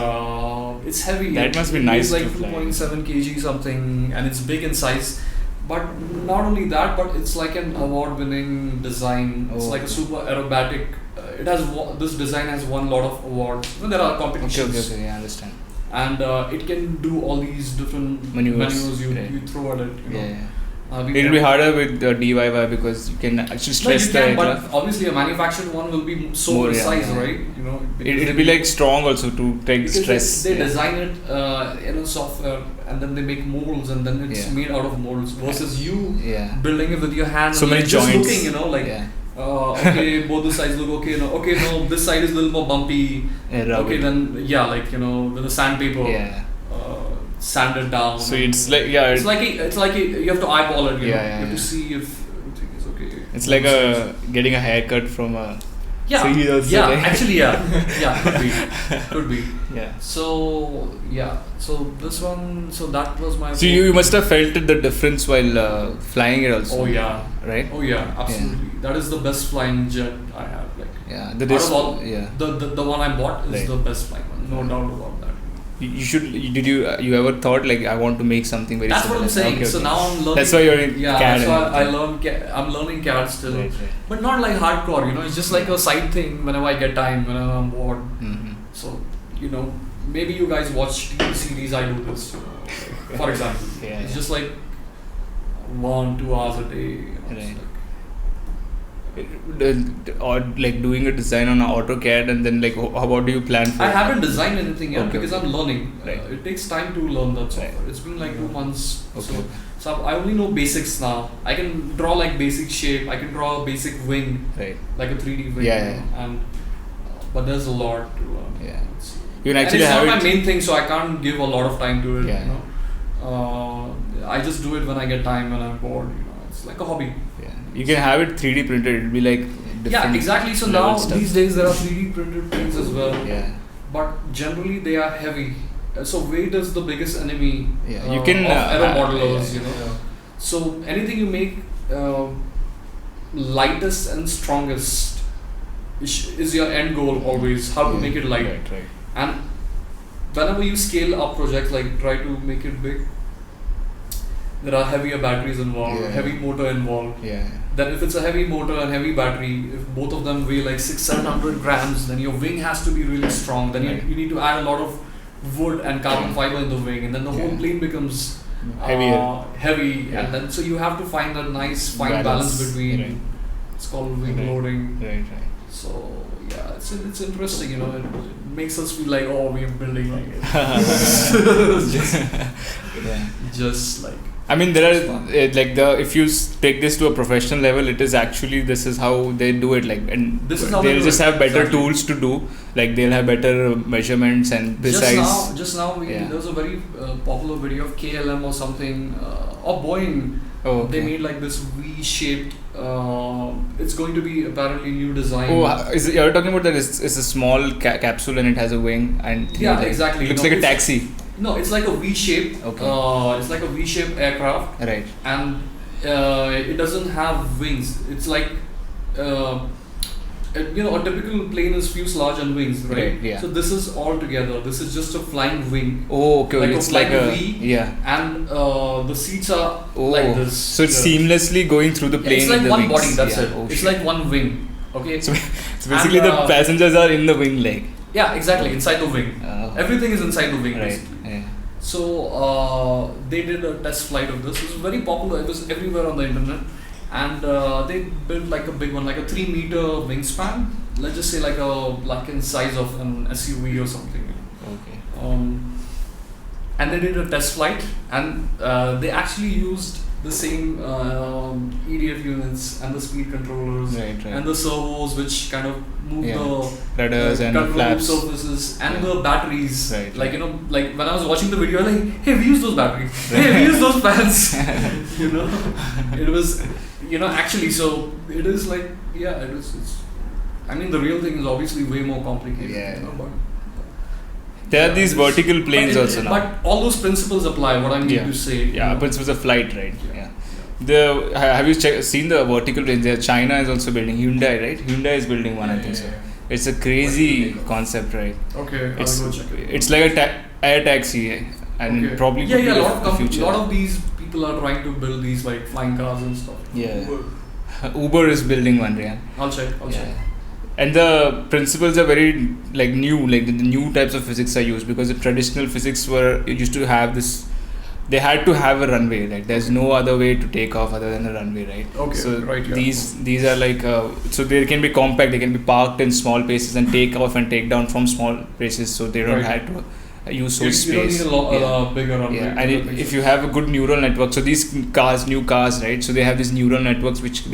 A: it's heavy.
B: That must be nice.
A: It's like 2.7 kg something, and it's big in size. But not only that, but it's like an award-winning design. It's like a super aerobatic. This design has won a lot of awards. There are competitions.
B: Okay, I understand.
A: And it can do all these different maneuvers you throw at it.
B: It'll be harder with DIY because you can actually stress the aircraft.
A: But obviously a manufactured one will be so precise, right?
B: It'll be like strong also to take stress.
A: They design it in a software and then they make molds and then it's made out of molds versus you building it with your hands.
B: So many joints.
A: Just looking, okay, both the sides look okay. No, this side is a little more bumpy. Okay, then with the sandpaper. Sand it down.
B: So it's like
A: it's like you have to eyeball it. You have to see if everything is okay.
B: It's like getting a haircut from a.
A: Actually, could be.
B: Yeah.
A: So this one. So that was my.
B: So you must have felt the difference while flying it also.
A: Oh yeah.
B: Right.
A: Oh yeah, absolutely. Yeah. That is the best flying jet I have. The one I bought is the best flying one. No doubt about that.
B: You ever thought like I want to make something very
A: similar? That's what I'm saying. So now I'm learning.
B: That's why you're in CAD.
A: That's why I'm learning CAD still. Right. But not like hardcore, it's just like a side thing whenever I get time, whenever I'm bored.
B: Mm-hmm.
A: So, maybe you guys watch TV series, I do this. For example. It's just like 1-2 hours a day.
B: Right. Or like doing a design on AutoCAD and then like how do you plan for
A: I haven't designed anything yet because I'm learning.
B: Right.
A: It takes time to learn that software. Right. It's been like 2 months. Okay. So I only know basics now. I can draw like basic shape. I can draw a basic wing.
B: Right.
A: Like a 3D wing.
B: And
A: but there's a lot to learn.
B: Yeah. You can actually
A: it's not my main thing, so I can't give a lot of time to it.
B: Yeah.
A: I just do it when I get time, when I'm bored. It's like a hobby.
B: Yeah. You can have it 3D printed. It'll be like
A: exactly. So now these days there are 3D printed things as well.
B: Yeah.
A: But generally they are heavy. So weight is the biggest enemy.
B: You can
A: of aero modelers. So anything you make lightest and strongest is your end goal always. How to make it light.
B: Right.
A: And whenever you scale up projects, like try to make it big, there are heavier batteries involved, heavy motor involved. Then if it's a heavy motor and heavy battery, if both of them weigh like 600-700 grams, then your wing has to be really strong. Then you need to add a lot of wood and carbon fiber in the wing, and then the whole plane becomes heavy. And then so you have to find a nice fine balance between. It's called wing loading.
B: Right.
A: So it's interesting. It makes us feel like we're building like it. Just like.
B: I mean, there are if you take this to a professional level, it is actually this is how they do it. And they'll just have better tools to do. Like they'll have better measurements and precise.
A: Just now, there was a very popular video of KLM or something or Boeing. They made like this V-shaped. It's going to be apparently new design.
B: You're talking about that? It's a small capsule and it has a wing and
A: exactly.
B: It looks like a taxi.
A: No, it's like a V-shape.
B: Okay.
A: It's like a V-shaped aircraft.
B: Right.
A: And it doesn't have wings. It's like a typical plane is fuselage and wings, right?
B: Yeah.
A: So this is all together. This is just a flying wing.
B: Oh, okay.
A: Like
B: it's
A: like a
B: V.
A: Yeah. And the seats are like this.
B: So it's seamlessly going through the plane.
A: It's like
B: in the
A: one
B: wings.
A: body. That's it. It's like one wing. Okay.
B: So basically, the passengers are in the wing, like.
A: Yeah, exactly. Inside the wing. Everything is inside the wing.
B: Right. Yeah.
A: So they did a test flight of this. It was very popular. It was everywhere on the internet, and they built like a big one, like a 3-meter wingspan. Let's just say like in size of an SUV or something.
B: Okay.
A: And they did a test flight, and they actually used the same EDF units and the speed controllers and the servos, which kind of move the
B: rudders and the flaps
A: surfaces and the batteries.
B: Right.
A: Like like when I was watching the video, like, hey, we use those batteries. Hey, we use those fans. It was, actually. So it is like, it is. I mean, the real thing is obviously way more complicated. But
B: there are these vertical planes also now.
A: But all those principles apply. What I mean to say.
B: Yeah, principles of flight, right? Have you seen the vertical planes? There, China is also building. Hyundai, right? Hyundai is building one, I think so. It's a crazy concept, right?
A: Okay, I'll go check it.
B: It's like a air taxi, and probably
A: a lot of these people are trying to build these like flying cars and stuff.
B: Yeah. Uber is building one, yeah.
A: I'll check.
B: And the principles are very like new, like the new types of physics are used, because the traditional physics used to have this. They had to have a runway. Like there's no other way to take off other than a runway, right?
A: Okay.
B: So
A: right. Yeah.
B: These are like so they can be compact. They can be parked in small places and take off and take down from small places. So they don't have to use so much space.
A: You don't need a bigger runway.
B: Yeah, and if you have a good neural network, so these new cars, right? So they have these neural networks which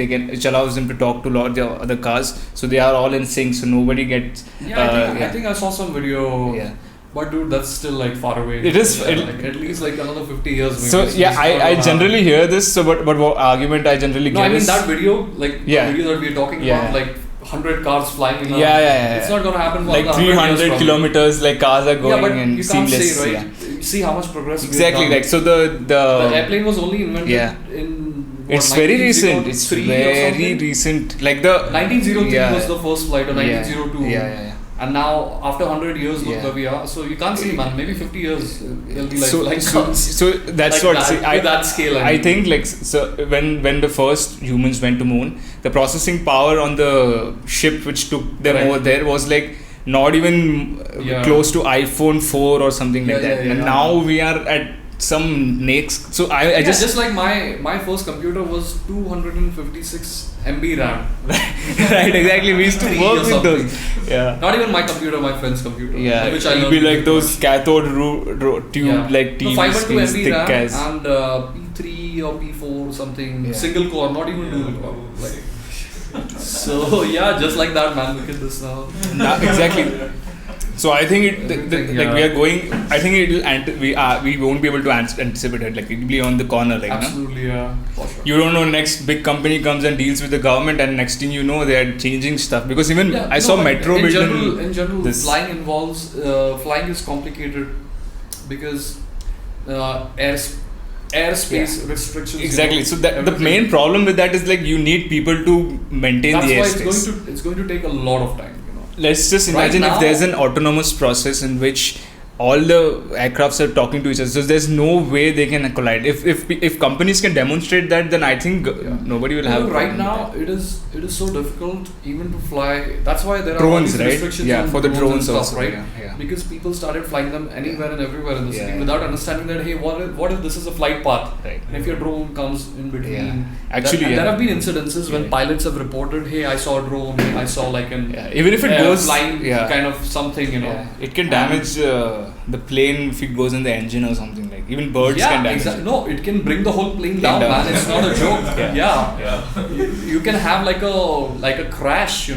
B: allows them to talk to a lot of the other cars. So they are all in sync. So nobody gets.
A: I think I saw some video.
B: Yeah.
A: But dude, that's still like far away.
B: It is
A: like at least like another 50 years. Maybe.
B: So yeah, I generally hear this. So but what argument I generally get
A: is that video, like the video that we're talking about, like 100 cars flying in it's not gonna happen for
B: like 300 kilometers, like cars are going and
A: you
B: seamless.
A: Can't say, right? You see how much progress
B: exactly, like so the
A: airplane was only invented in
B: it's very recent. It's very recent. Like the
A: 1903 was the first flight, or 1902.
B: Yeah.
A: And now, after 100 years, look where we are. So you can't see, man. Maybe 50 years, it'll be like
B: so that's
A: like
B: what
A: that scale.
B: I think like so when the first humans went to moon, the processing power on the ship which took them over there was like not even close to iPhone 4 or something like that. And now we are at some next. So I just
A: like my first computer was 256 MB RAM.
B: Right, exactly. We used to work with those. Yeah.
A: Not even my computer, my friend's computer.
B: Yeah.
A: Which I
B: it'll be like those cathode tube like TV
A: 512
B: screens,
A: MB
B: thick
A: RAM
B: as.
A: and P3 or P4 something, single core, not even dual core. Like, so yeah, just like that, man. Look at this now.
B: Exactly. So I think like we are going. I think we won't be able to anticipate it. Like it'll be on the corner. Like
A: absolutely, yeah. For sure.
B: You don't know, next big company comes and deals with the government, and next thing you know, they are changing stuff. Because even I saw metro building.
A: In general, flying involves flying is complicated because airspace restrictions.
B: Exactly. So that the main problem with that is like you need people to maintain the airspace.
A: That's why it's going to take a lot of time.
B: Let's just imagine if there's an autonomous process in which all the aircrafts are talking to each other. So there's no way they can collide. If companies can demonstrate that, then I think nobody will have.
A: Right now, it is so difficult even to fly. That's why there are
B: drones,
A: all these restrictions
B: on for the drones
A: stuff,
B: also,
A: right? Yeah. Because people started flying them anywhere and everywhere in the city without understanding that what if this is a flight path?
B: Right.
A: And if your drone comes in between.
B: Yeah. Actually,
A: there have been incidences when pilots have reported, hey, I saw a drone, I saw like an
B: even if it goes
A: flying kind of something,
B: it can damage the plane if it goes in the engine or something. Like even birds can damage.
A: Exactly. No, it can bring the whole plane down, man. It's not a joke. You can have like a crash,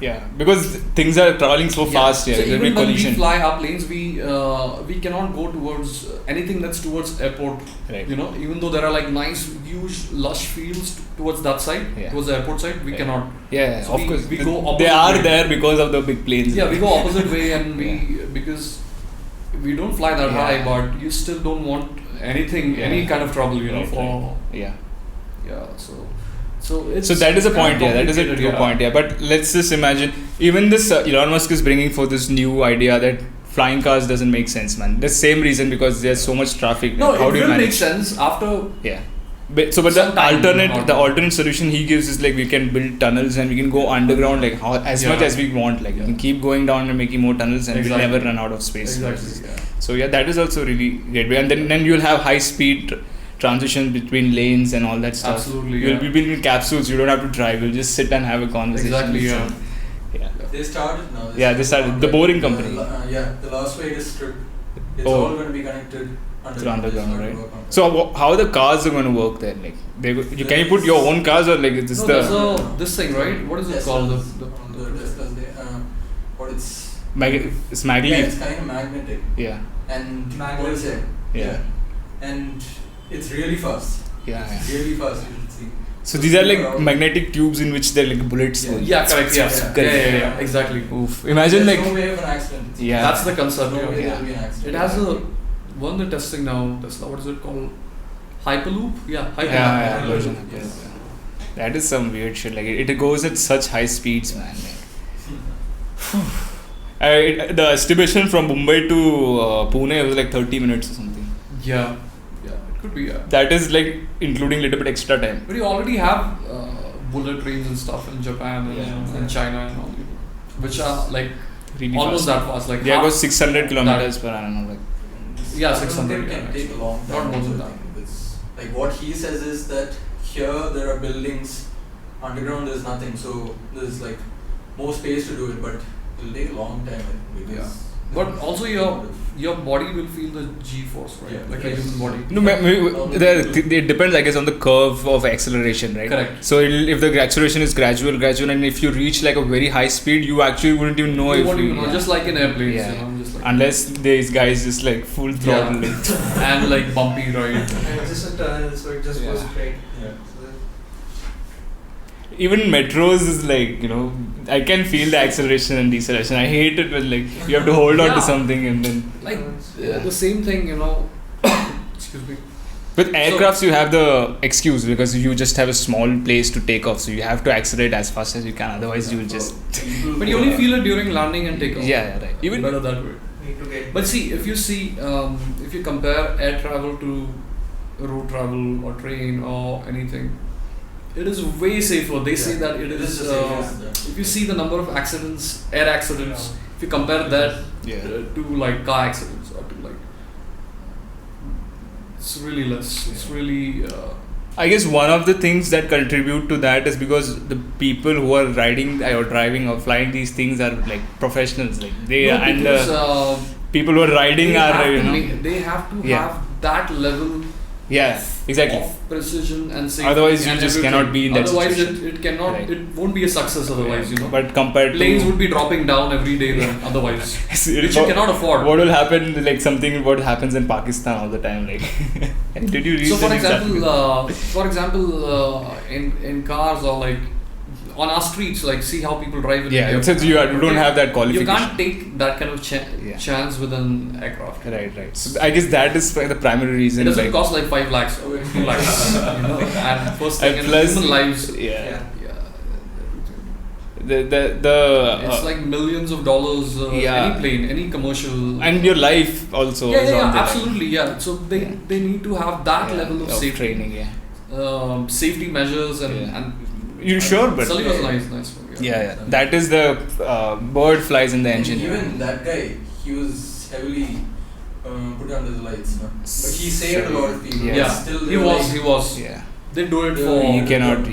B: Yeah, because things are traveling so fast.
A: So even when we fly our planes, we cannot go towards anything that's towards airport.
B: Right.
A: Even though there are like nice, huge, lush fields towards that side, towards the airport side, we cannot.
B: Yeah,
A: so
B: of course.
A: We go opposite
B: they are
A: way.
B: there because of the big planes.
A: Yeah, we go opposite way, and because we don't fly that high, but you still don't want anything, any kind of trouble, So
B: that is a point, that is a true point, But let's just imagine, even this Elon Musk is bringing for this new idea that flying cars doesn't make sense, man. The same reason, because there's so much traffic.
A: No,
B: how
A: it
B: do you
A: will
B: manage?
A: make sense after.
B: Yeah. But the alternate solution he gives is like we can build tunnels and we can go underground as much as we want. Like we can keep going down and making more tunnels and we'll never run out of space.
A: Exactly.
B: So that is also really great. And then you'll have high speed transition between lanes and all that stuff.
A: Absolutely.
B: You'll be building capsules. You don't have to drive. You'll just sit and have a conversation.
A: Exactly.
C: Yeah. They started now.
B: They started. The boring company.
C: The Las Vegas strip. It's all going to be connected.
B: Underground, right? So how the cars are going to work then? Like, can you put your own cars or like is this
A: this thing, right? What is it called?
B: It's magnetic.
C: Yeah, it's kind of magnetic.
B: Yeah.
C: And
A: magnetic.
C: Yeah. And it's really fast.
B: Yeah.
C: It's really fast. You should see.
B: So these are like magnetic tubes in which they're like bullets.
A: Yeah, correct. Yeah, exactly.
B: Oof. Imagine
C: There's no way of an accident.
B: Yeah.
A: That's the concept.
C: No way there'll be an accident.
A: It has one they're testing now. Tesla, what is it called? Hyperloop? Yeah, Hyperloop.
B: Yeah. That is some weird shit. Like it goes at such high speeds, man. The estimation from Mumbai to Pune was like 30 minutes or something.
A: Yeah. Could be, yeah.
B: That is like including little bit extra time.
A: But you already have bullet trains and stuff in Japan and China and all, which are like
B: really
A: almost
B: fast.
A: that fast. Like
B: they go 600 kilometers per hour. Like.
C: Yeah,
A: 600
C: can take a long time.
A: Not more than that.
C: Like what he says is that here there are buildings, underground there's nothing, so there's like more space to do it, but it'll take a long time. Because
A: but also your body will feel the G-force, right? Like a human body.
B: No, it depends, I guess, on the curve of acceleration, right?
A: Correct.
B: So if the acceleration is gradual, and if you reach like a very high speed, you actually wouldn't even know
A: just like in airplanes, just like
B: unless these guys just like full throttle
A: and like bumpy ride.
D: It's just a tunnel, so it just goes straight.
B: Even metros is like, I can feel the acceleration and deceleration. I hate it when like you have to hold on to something and then
A: like the same thing, excuse me.
B: With aircrafts you have the excuse because you just have a small place to take off, so you have to accelerate as fast as you can, otherwise you will just
A: but you only feel it during landing and takeoff.
B: right.
A: Even better that way. But see, if you compare air travel to road travel or train or anything, it is way safer. They say that it is. If you see the number of accidents, air accidents, if you compare that to like car accidents or to like, it's really less. It's really.
B: I guess one of the things that contribute to that is because the people who are riding or driving or flying these things are like professionals. Like people who are riding
A: they have to have that level.
B: Yeah, exactly.
A: Of precision and safety.
B: Otherwise, you just cannot be in that situation.
A: Otherwise, it cannot. Right. It won't be a success. Otherwise,
B: But compared
A: planes would be dropping down every day. Then otherwise, which you cannot afford.
B: What will happen? Like something what happens in Pakistan all the time. Like, did you read?
A: So for example, in cars or like on our streets, like see how people drive in India.
B: Since you don't have that qualification.
A: You can't take that kind of chance with an aircraft.
B: Right. So I guess that is the primary reason.
A: It doesn't cost like 5 lakhs or 2 lakhs, and first thing, human lives. It's like millions of dollars. Any plane, any commercial,
B: and your life also.
A: Absolutely. So they need to have that level of safety
B: training.
A: Safety measures and.
B: You sure? But
A: Sully was a nice movie.
B: That is the bird flies in the engine.
C: Even that guy, he was heavily put under the lights, no? But he saved a lot of people. Still
A: he was.
B: Yeah.
A: They do it for.
B: You cannot.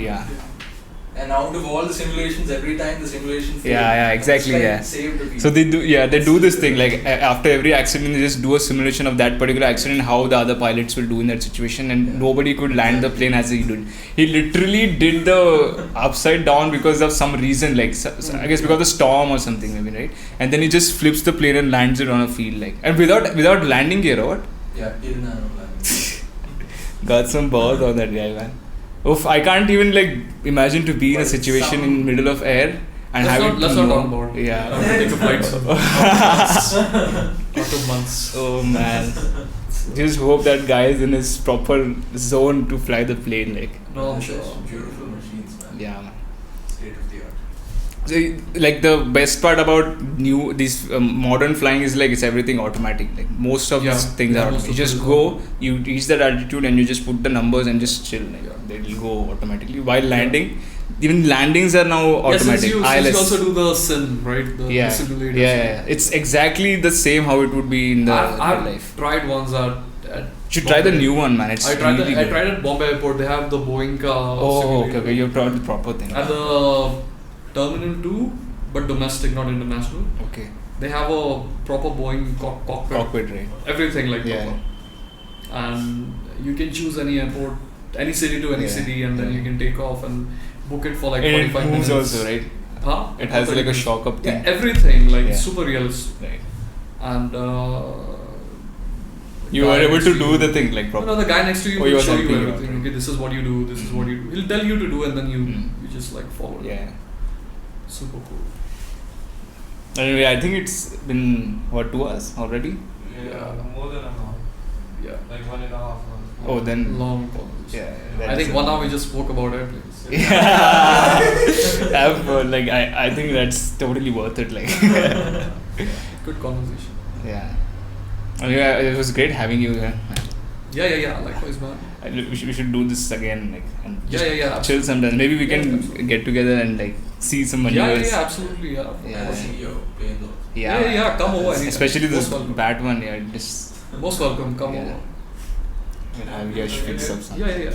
C: And out of all the simulations, every time the simulation failed.
B: Exactly.
C: Saved the people.
B: So they do this thing like after every accident they just do a simulation of that particular accident, how the other pilots will do in that situation, and nobody could land the plane as he did. He literally did the upside down because of some reason, like I guess because of the storm or something maybe, right? And then he just flips the plane and lands it on a field, like, and without landing gear or what?
C: Yeah, he didn't have no landing.
B: Got some balls on that guy, man. Oof, I can't even like imagine to be in a situation in middle of air and
A: let's not talk about it. Take a flight soon. Out of months.
B: Oh man. Just hope that guy is in his proper zone to fly the plane, like.
A: No, I'm sure.
C: Beautiful machines, man.
B: Yeah, man.
C: State of the art.
B: So, like the best part about this modern flying is like it's everything automatic. Like most of these things are automatic. You just go, you reach that altitude and you just put the numbers and just chill. Like they'll go automatically. While landing, even landings are now automatic.
A: Since you also do the sim, right? The simulator.
B: It's exactly the same how it would be in the
A: I've
B: life.
A: tried ones at
B: you should try the new one, man.
A: I tried at Bombay Airport. They have the Boeing simulator.
B: Okay. You've tried the proper thing.
A: At the Terminal 2, but domestic, not international.
B: Okay.
A: They have a proper Boeing cockpit.
B: Cockpit, right?
A: Everything like proper. And you can choose any airport, any city to any city, and then you can take off and book it for like 45 minutes.
B: It moves also, right?
A: Huh?
B: It has like a shock up thing.
A: Yeah, everything, like super realistic.
B: Right.
A: And
B: you were able to do the thing like proper.
A: No, the guy next to you will show you everything. Okay, this is what you do, this is what you do. He'll tell you to do and then you just like follow it.
B: Yeah.
A: Super cool.
B: Anyway, I think it's been 2 hours already?
D: Yeah, more than an hour.
A: Yeah.
D: Like 1.5 hours.
B: Oh, then
A: long conversation.
B: Yeah.
A: I think 1 hour we just spoke about airplanes.
B: Yeah. Like I think that's totally worth it. Like.
A: Good conversation.
B: Yeah. Anyway, it was great having you here.
A: Yeah. Likewise, man.
B: We should do this again, like, and just
A: Yeah.
B: chill sometimes. Maybe we can
A: absolutely.
B: get together and like see some maneuvers.
A: Yeah, absolutely, yeah.
B: Yeah.
C: See your plane though.
B: Yeah,
A: Come over anytime.
B: especially this
A: Most welcome.
B: bat one. Yeah, just
A: Most welcome, come
B: Yeah.
A: over.
B: have Yash fix up something.
A: Yeah.